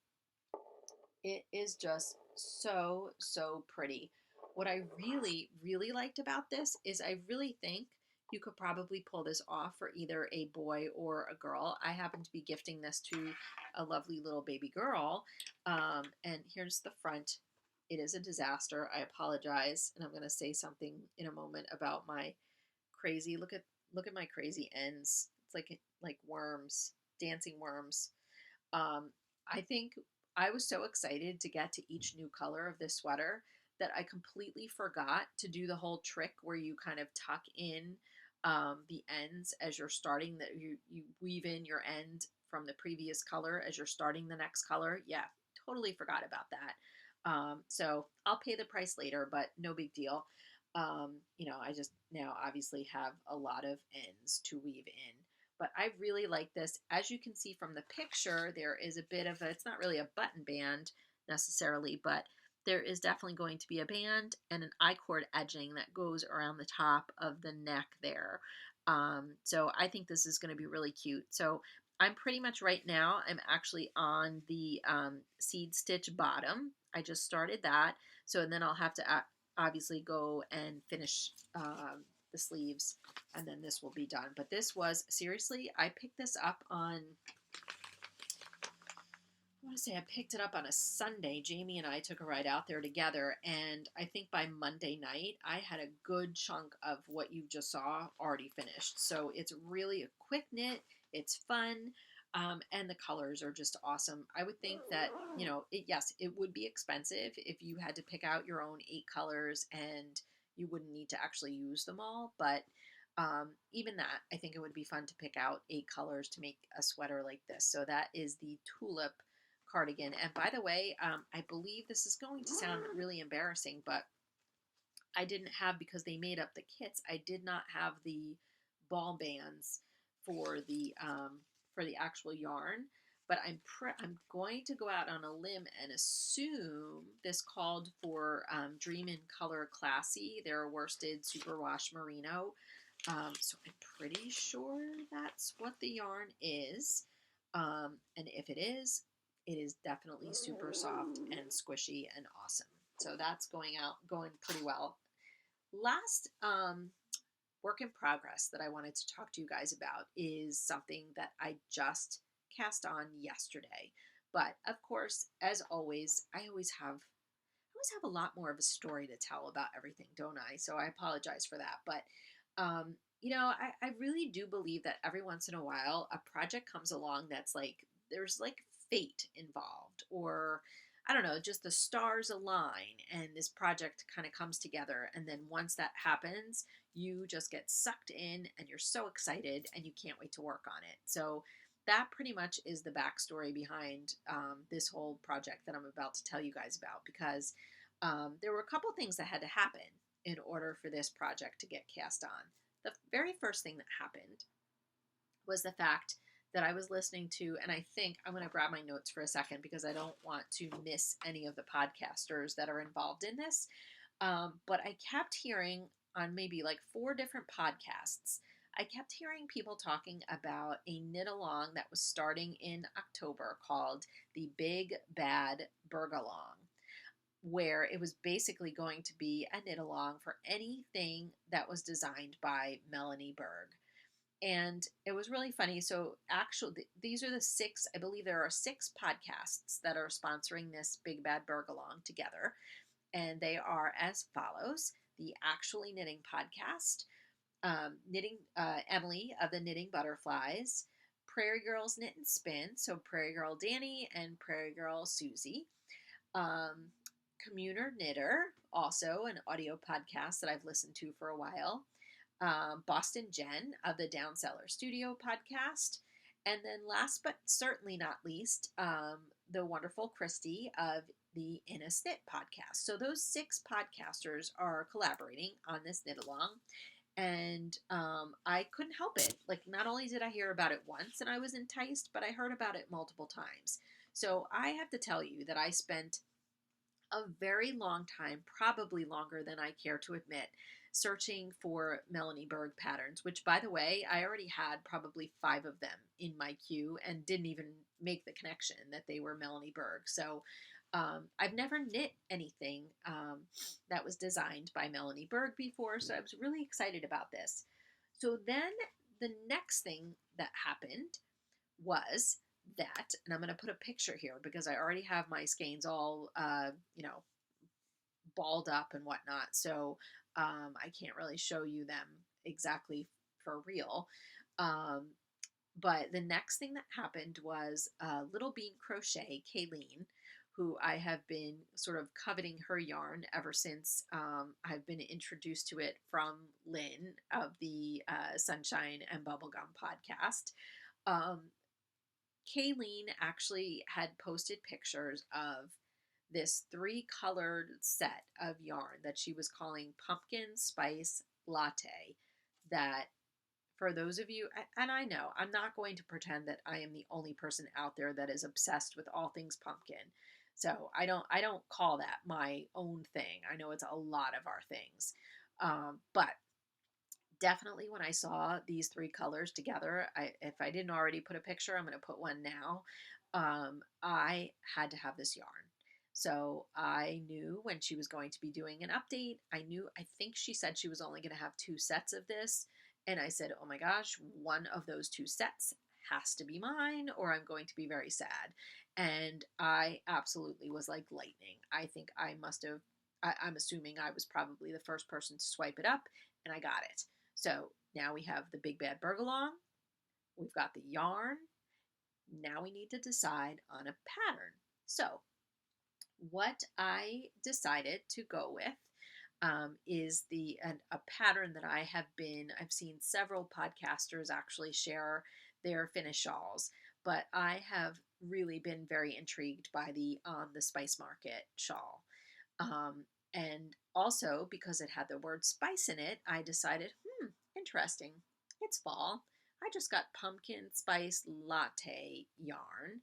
It is just so, so pretty. What I really, really liked about this is I really think you could probably pull this off for either a boy or a girl. I happen to be gifting this to a lovely little baby girl. And here's the front. It is a disaster. I apologize. And I'm going to say something in a moment about my crazy, look at my crazy ends. It's like worms, dancing worms. I think I was so excited to get to each new color of this sweater that I completely forgot to do the whole trick where you kind of tuck in the ends as you're starting, that you weave in your end from the previous color as you're starting the next color. Yeah, totally forgot about that. So I'll pay the price later, but no big deal. I just now obviously have a lot of ends to weave in. But I really like this. As you can see from the picture, there is a bit of it's not really a button band necessarily, but there is definitely going to be a band and an I-cord edging that goes around the top of the neck there. So I think this is going to be really cute. So I'm pretty much right now, I'm actually on the seed stitch bottom. I just started that. So then I'll have to obviously go and finish the sleeves, and then this will be done. But this was, seriously, I picked this up on, I want to say I picked it up on a Sunday. Jamie and I took a ride out there together, and I think by Monday night, I had a good chunk of what you just saw already finished. So it's really a quick knit, it's fun, and the colors are just awesome. I would think that, yes, it would be expensive if you had to pick out your own 8 colors and you wouldn't need to actually use them all, but even that, I think it would be fun to pick out 8 colors to make a sweater like this. So that is the Tulip cardigan. And by the way, I believe this is going to sound really embarrassing, but I didn't have, because they made up the kits, I did not have the ball bands for the actual yarn. But I'm going to go out on a limb and assume this called for Dream in Color Classy, their worsted superwash merino. So I'm pretty sure that's what the yarn is. And if it is definitely super soft and squishy and awesome. So that's going pretty well. Last work in progress that I wanted to talk to you guys about is something that I just cast on yesterday. But of course, as always, I always have a lot more of a story to tell about everything, don't I? So I apologize for that. But I really do believe that every once in a while a project comes along that's like there's like fate involved, or I don't know, just the stars align and this project kind of comes together. And then once that happens, you just get sucked in and you're so excited and you can't wait to work on it. So that pretty much is the backstory behind this whole project that I'm about to tell you guys about, because there were a couple things that had to happen in order for this project to get cast on. The very first thing that happened was the fact that I was listening to, and I think I'm going to grab my notes for a second because I don't want to miss any of the podcasters that are involved in this. But I kept hearing on maybe like 4 different podcasts, I kept hearing people talking about a knit along that was starting in October called the Big Bad Burgalong, where it was basically going to be a knit along for anything that was designed by Melanie Berg. And it was really funny. So, actually, these are the 6, I believe there are 6 podcasts that are sponsoring this Big Bad Burgalong together. And they are as follows: the Actually Knitting podcast, knitting Emily of the Knitting Butterflies, Prairie Girls Knit and Spin, so Prairie Girl Danny and Prairie Girl Susie, um, Communer Knitter, also an audio podcast that I've listened to for a while, Boston Jen of the Downseller Studio podcast, and then last but certainly not least, the wonderful Christy of the In a Snit podcast. So those 6 podcasters are collaborating on this knit along, and I couldn't help it. Like, not only did I hear about it once and I was enticed, but I heard about it multiple times. So I have to tell you that I spent a very long time, probably longer than I care to admit, searching for Melanie Berg patterns, which, by the way, I already had probably 5 of them in my queue and didn't even make the connection that they were Melanie Berg. So I've never knit anything that was designed by Melanie Berg before, so I was really excited about this. So then the next thing that happened was that, and I'm going to put a picture here because I already have my skeins all, balled up and whatnot. So I can't really show you them exactly for real. Um, but the next thing that happened was Little Bean Crochet, Kayleen, who I have been sort of coveting her yarn ever since I've been introduced to it from Lynn of the Sunshine and Bubblegum podcast. Um, Kayleen actually had posted pictures of this 3-colored set of yarn that she was calling Pumpkin Spice Latte. That, for those of you, and I know I'm not going to pretend that I am the only person out there that is obsessed with all things pumpkin. So I don't call that my own thing. I know it's a lot of our things, but definitely when I saw these 3 colors together, if I didn't already put a picture, I'm going to put one now. I had to have this yarn. So I knew when she was going to be doing an update. I think she said she was only going to have 2 sets of this. And I said, oh my gosh, one of those 2 sets has to be mine or I'm going to be very sad. And I absolutely was like lightning. I think I must have, I'm assuming I was probably the first person to swipe it up and I got it. So now we have the Big Bad Burgalong. We've got the yarn. Now we need to decide on a pattern. So what I decided to go with is a pattern that I've seen several podcasters actually share their finished shawls, but I have really been very intrigued by the On the Spice Market shawl. And also because it had the word spice in it, I decided, interesting. It's fall. I just got pumpkin spice latte yarn.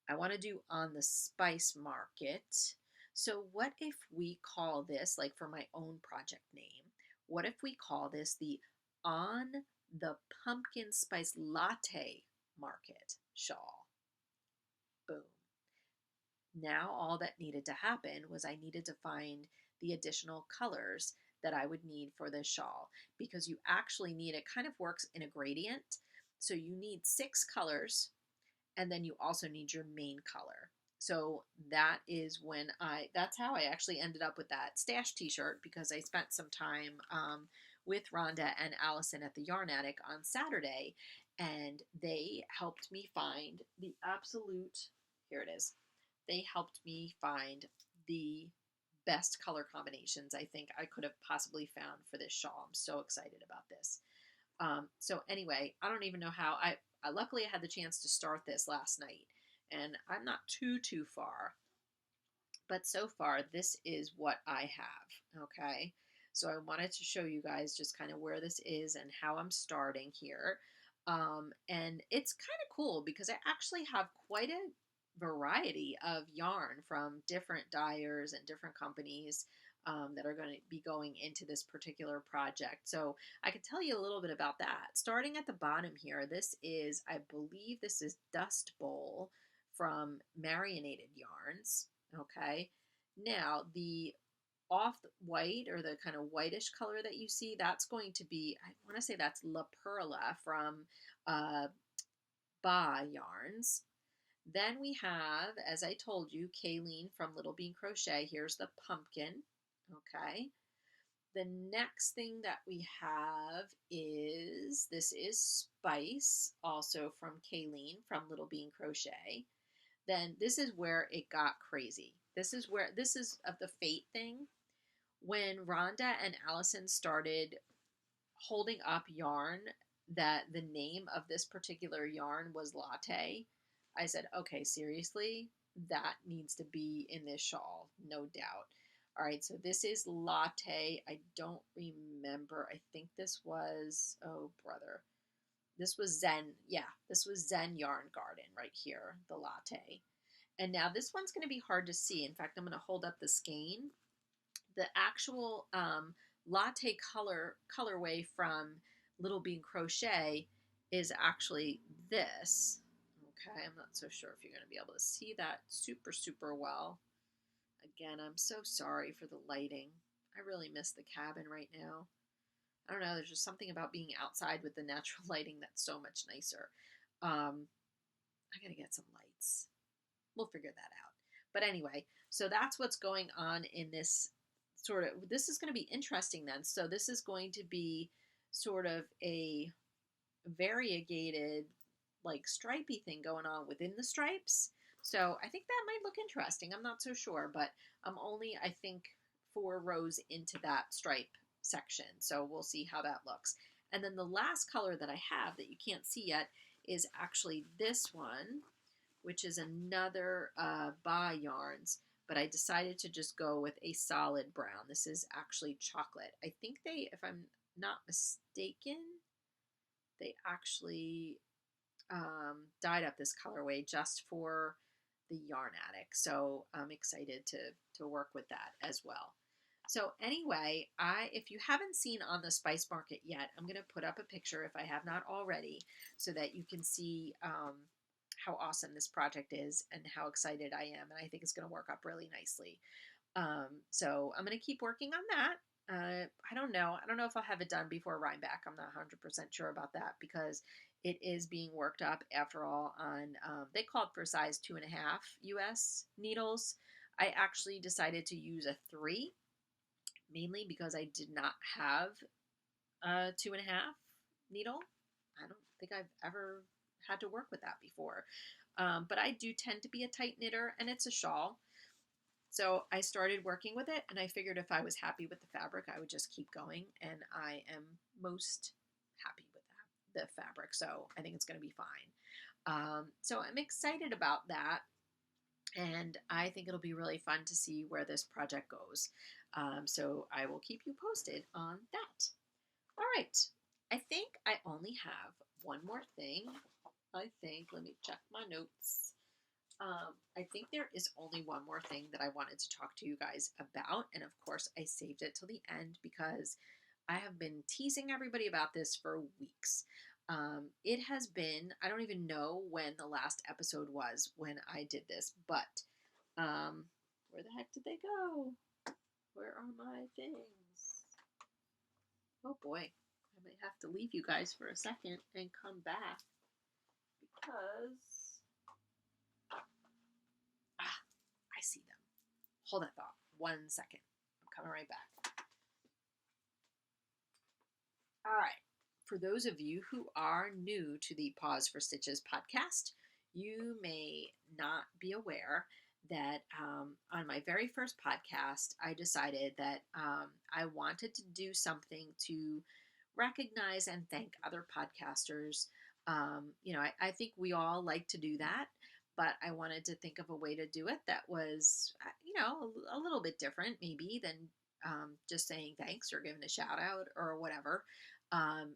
I want to do On the Spice Market. So what if we call this, like for my own project name, what if we call this the On the Pumpkin Spice Latte Market shawl? Boom. Now all that needed to happen was I needed to find the additional colors that I would need for this shawl, because you actually need, it kind of works in a gradient. So you need 6 colors and then you also need your main color. So that's how I actually ended up with that stash t-shirt, because I spent some time with Rhonda and Allison at the Yarn Attic on Saturday, and they helped me find the absolute, here it is, they helped me find the best color combinations I think I could have possibly found for this shawl. I'm so excited about this. So anyway, I don't even know how I luckily I had the chance to start this last night, and I'm not too far, but so far this is what I have. Okay, so I wanted to show you guys just kind of where this is and how I'm starting here. And it's kind of cool because I actually have quite a variety of yarn from different dyers and different companies that are going to be going into this particular project. So I could tell you a little bit about that. Starting at the bottom here, this is, I believe this is Dust Bowl from Marinated Yarns. Okay, now the off-white or the kind of whitish color that you see, that's going to be, I want to say that's La Perla from uh, Ba Yarns. Then we have, as I told you, Kayleen from Little Bean Crochet. Here's the pumpkin. Okay. The next thing that we have is, this is Spice, also from Kayleen from Little Bean Crochet. Then this is where it got crazy. This is where, this is of the fate thing. When Rhonda and Allison started holding up yarn that the name of this particular yarn was Latte, I said, okay, seriously, that needs to be in this shawl, no doubt. All right, so this is Latte. I don't remember. I think this was, oh, brother. This was Zen. Yeah, this was Zen Yarn Garden right here, the Latte. And now this one's going to be hard to see. In fact, I'm going to hold up the skein. The actual latte colorway from Little Bean Crochet is actually this. Okay, I'm not so sure if you're going to be able to see that super well. Again, I'm so sorry for the lighting. I really miss the cabin right now. I don't know, there's just something about being outside with the natural lighting that's so much nicer. I gotta get some lights. We'll figure that out. But anyway, so that's what's going on in this sort of, this is going to be interesting then. So this is going to be sort of a variegated, like stripey thing going on within the stripes. So I think that might look interesting. I'm not so sure, but I'm only, I think, 4 rows into that stripe section. So we'll see how that looks. And then the last color that I have that you can't see yet is actually this one, which is another Ba Yarns, but I decided to just go with a solid brown. This is actually chocolate. I think they, if I'm not mistaken, they actually dyed up this colorway just for the Yarn Attic. So I'm excited to work with that as well. So anyway, if you haven't seen on the Spice Market yet, I'm going to put up a picture if I have not already so that you can see how awesome this project is and how excited I am. And I think it's going to work up really nicely. So I'm going to keep working on that. I don't know. I don't know if I'll have it done before Rhinebeck. I'm not 100% sure about that because it is being worked up after all on, they called for size 2.5 US needles. I actually decided to use a 3, mainly because I did not have a 2.5 needle. I don't think I've ever had to work with that before. But I do tend to be a tight knitter, and it's a shawl. So I started working with it, and I figured if I was happy with the fabric, I would just keep going, and I am most happy with the fabric, so I think it's going to be fine. So I'm excited about that, and I think it'll be really fun to see where this project goes. So I will keep you posted on that. All right, I think I only have one more thing. Let me check my notes. I think there is only one more thing that I wanted to talk to you guys about. And of course, I saved it till the end because I have been teasing everybody about this for weeks. It has been, I don't even know when the last episode was when I did this, but where the heck did they go? Where are my things? Oh boy, I might have to leave you guys for a second and come back because I see them. Hold that thought. 1 second. I'm coming right back. All right. For those of you who are new to the Paws for Stitches podcast, you may not be aware that on my very first podcast, I decided that I wanted to do something to recognize and thank other podcasters. I think we all like to do that, but I wanted to think of a way to do it that was, a little bit different maybe than just saying thanks or giving a shout out or whatever.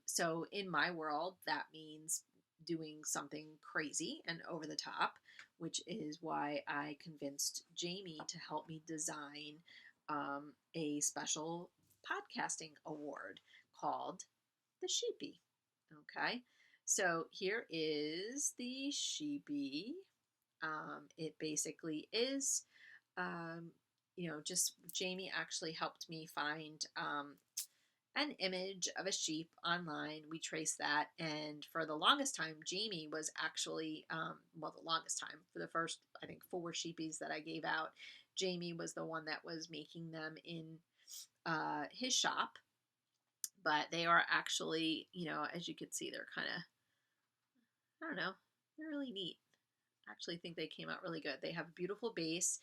So in my world, that means doing something crazy and over the top, which is why I convinced Jamie to help me design a special podcasting award called the Sheepy. Okay, so here is the Sheepy. It basically is, just Jamie actually helped me find an image of a sheep online. We traced that, and for the longest time, Jamie was actually, the longest time, for the first, I think, 4 sheepies that I gave out, Jamie was the one that was making them in his shop. But they are actually, as you can see, they're kind of, I don't know, they're really neat. I actually think they came out really good. They have a beautiful base.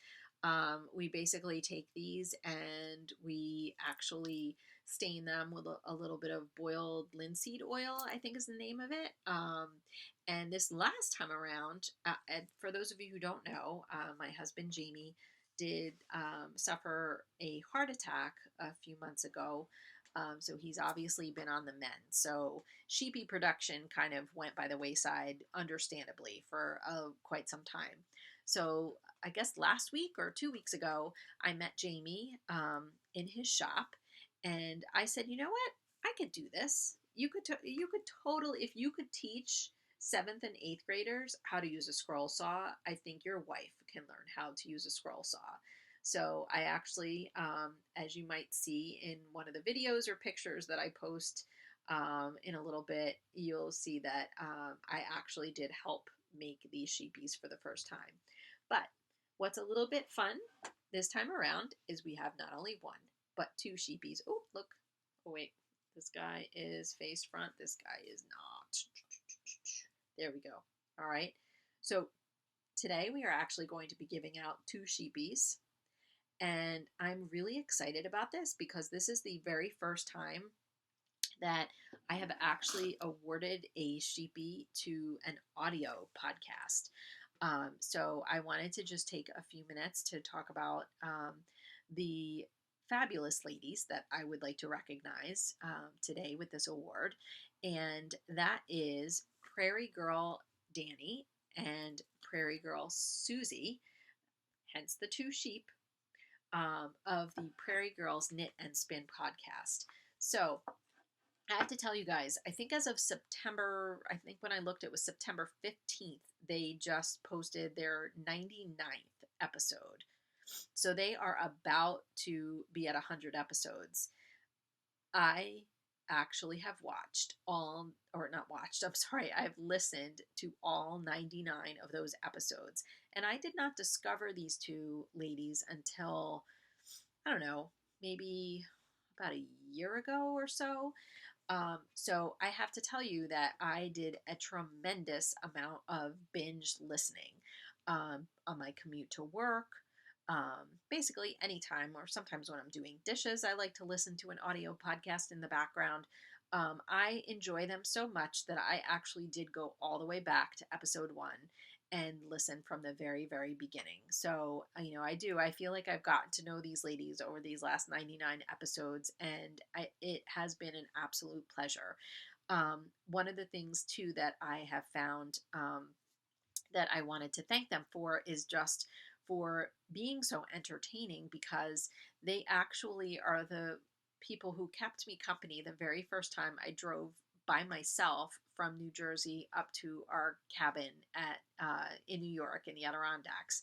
We basically take these and we actually stain them with a little bit of boiled linseed oil, I think is the name of it. And this last time around, and for those of you who don't know, my husband Jamie did suffer a heart attack a few months ago. So he's obviously been on the mend. So sheepy production kind of went by the wayside, understandably, for quite some time. So I guess last week or 2 weeks ago, I met Jamie in his shop, and I said, you know what? I could do this. You could totally, if you could teach 7th and 8th graders how to use a scroll saw, I think your wife can learn how to use a scroll saw. So I actually, as you might see in one of the videos or pictures that I post in a little bit, you'll see that I actually did help make these sheepies for the first time. But what's a little bit fun this time around is we have not only one, but 2 sheepies. Oh, look. Oh, wait. This guy is face front. This guy is not. There we go. All right. So today we are actually going to be giving out 2 sheepies. And I'm really excited about this because this is the very first time that I have actually awarded a sheepy to an audio podcast. So I wanted to just take a few minutes to talk about the fabulous ladies that I would like to recognize today with this award. And that is Prairie Girl Danny and Prairie Girl Susie, hence the 2 sheep, of the Prairie Girls Knit and Spin podcast. So I have to tell you guys, I think as of September, I think when I looked, it was September 15th, they just posted their 99th episode. So they are about to be at 100 episodes. I actually have watched all, or not watched, I'm sorry, I've listened to all 99 of those episodes. And I did not discover these 2 ladies until, I don't know, maybe about a year ago or so. So I have to tell you that I did a tremendous amount of binge listening on my commute to work. Basically anytime, or sometimes when I'm doing dishes, I like to listen to an audio podcast in the background. I enjoy them so much that I actually did go all the way back to episode 1 and listen from the very, very beginning. So, I feel like I've gotten to know these ladies over these last 99 episodes, and it has been an absolute pleasure. One of the things, too, that I have found that I wanted to thank them for is just for being so entertaining, because they actually are the people who kept me company the very first time I drove by myself from New Jersey up to our cabin in New York in the Adirondacks.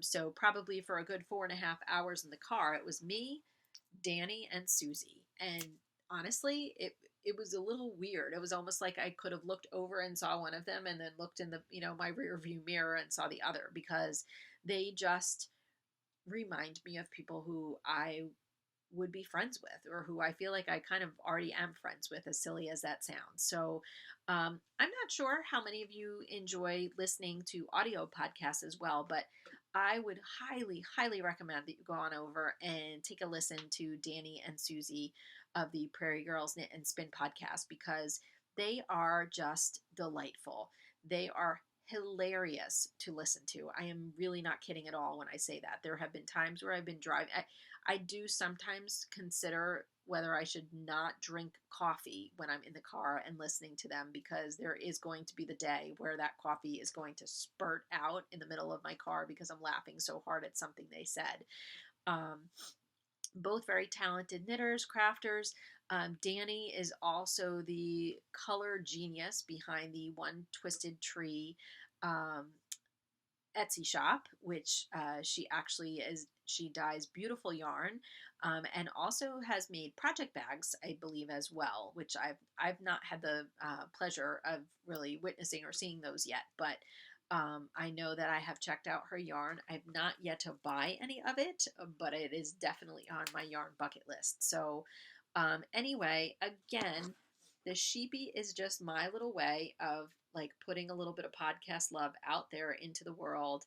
So probably for a good 4.5 hours in the car, it was me, Danny, and Susie. And honestly, it was a little weird. It was almost like I could have looked over and saw one of them and then looked in the, my rear view mirror and saw the other, because they just remind me of people who I would be friends with, or who I feel like I kind of already am friends with, as silly as that sounds. So I'm not sure how many of you enjoy listening to audio podcasts as well, but I would highly, highly recommend that you go on over and take a listen to Danny and Susie of the Prairie Girls Knit and Spin podcast, because they are just delightful. They are hilarious to listen to. I am really not kidding at all when I say that. There have been times where I've been driving. I do sometimes consider whether I should not drink coffee when I'm in the car and listening to them, because there is going to be the day where that coffee is going to spurt out in the middle of my car because I'm laughing so hard at something they said. Um, both very talented knitters, crafters. Danny is also the color genius behind the One Twisted Tree um, Etsy shop, which she actually is. She dyes beautiful yarn, and also has made project bags, I believe, as well. Which I've not had the pleasure of really witnessing or seeing those yet, but I know that I have checked out her yarn. I've not yet to buy any of it, but it is definitely on my yarn bucket list. So anyway, again, the sheepy is just my little way of like putting a little bit of podcast love out there into the world.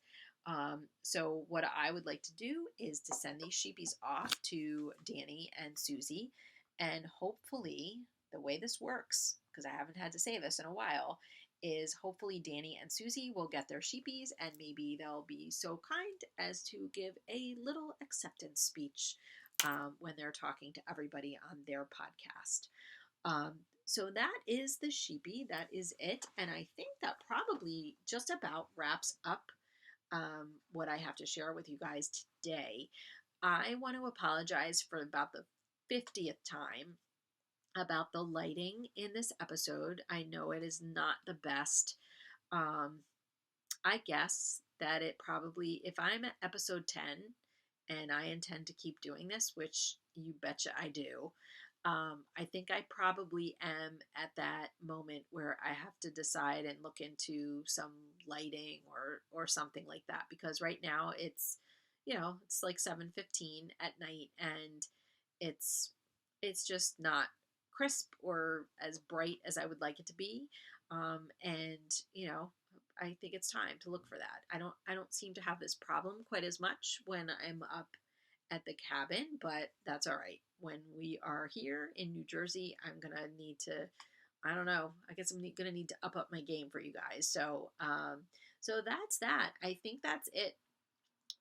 So what I would like to do is to send these sheepies off to Danny and Susie, and hopefully the way this works, because I haven't had to say this in a while, is hopefully Danny and Susie will get their sheepies, and maybe they'll be so kind as to give a little acceptance speech when they're talking to everybody on their podcast. Um, so that is the sheepy. That is it. And I think that probably just about wraps up what I have to share with you guys today. I want to apologize for about the 50th time about the lighting in this episode. I know it is not the best. Um, I guess that it probably, if I'm at episode 10 and I intend to keep doing this, which you betcha I do, I think I probably am at that moment where I have to decide and look into some lighting or something like that, because right now it's, it's like 7:15 at night, and it's just not crisp or as bright as I would like it to be. And I think it's time to look for that. I don't seem to have this problem quite as much when I'm up at the cabin, but that's all right. When we are here in New Jersey, I'm gonna need to, I don't know, I guess I'm gonna need to up my game for you guys. So that's that. I think that's it.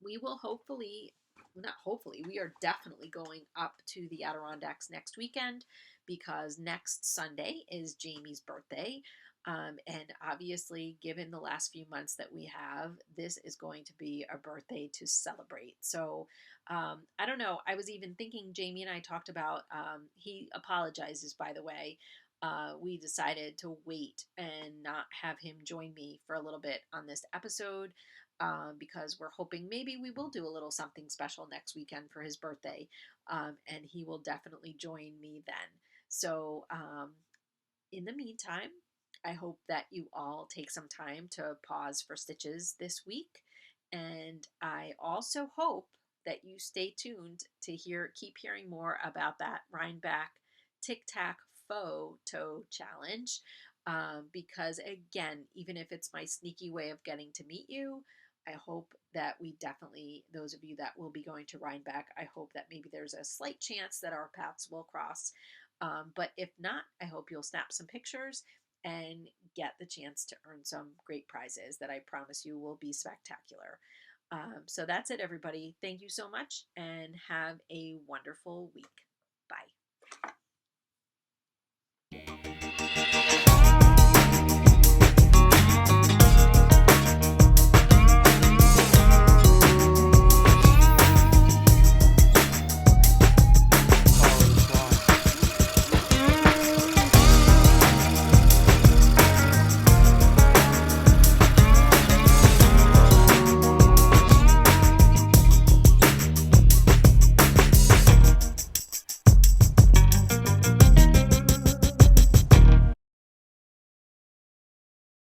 We will hopefully, not hopefully, we are definitely going up to the Adirondacks next weekend, because next Sunday is Jamie's birthday. And obviously, given the last few months that we have, this is going to be a birthday to celebrate. So I don't know. I was even thinking, Jamie and I talked about, he apologizes, by the way. We decided to wait and not have him join me for a little bit on this episode, because we're hoping maybe we will do a little something special next weekend for his birthday, and he will definitely join me then. So, in the meantime, I hope that you all take some time to pause for stitches this week, and I also hope that you stay tuned to keep hearing more about that Rhinebeck Tic-Tac-Pho-To challenge. Because again, even if it's my sneaky way of getting to meet you, I hope that we definitely, those of you that will be going to Rhinebeck, I hope that maybe there's a slight chance that our paths will cross. But if not, I hope you'll snap some pictures and get the chance to earn some great prizes that I promise you will be spectacular. So that's it, everybody. Thank you so much, and have a wonderful week. Bye.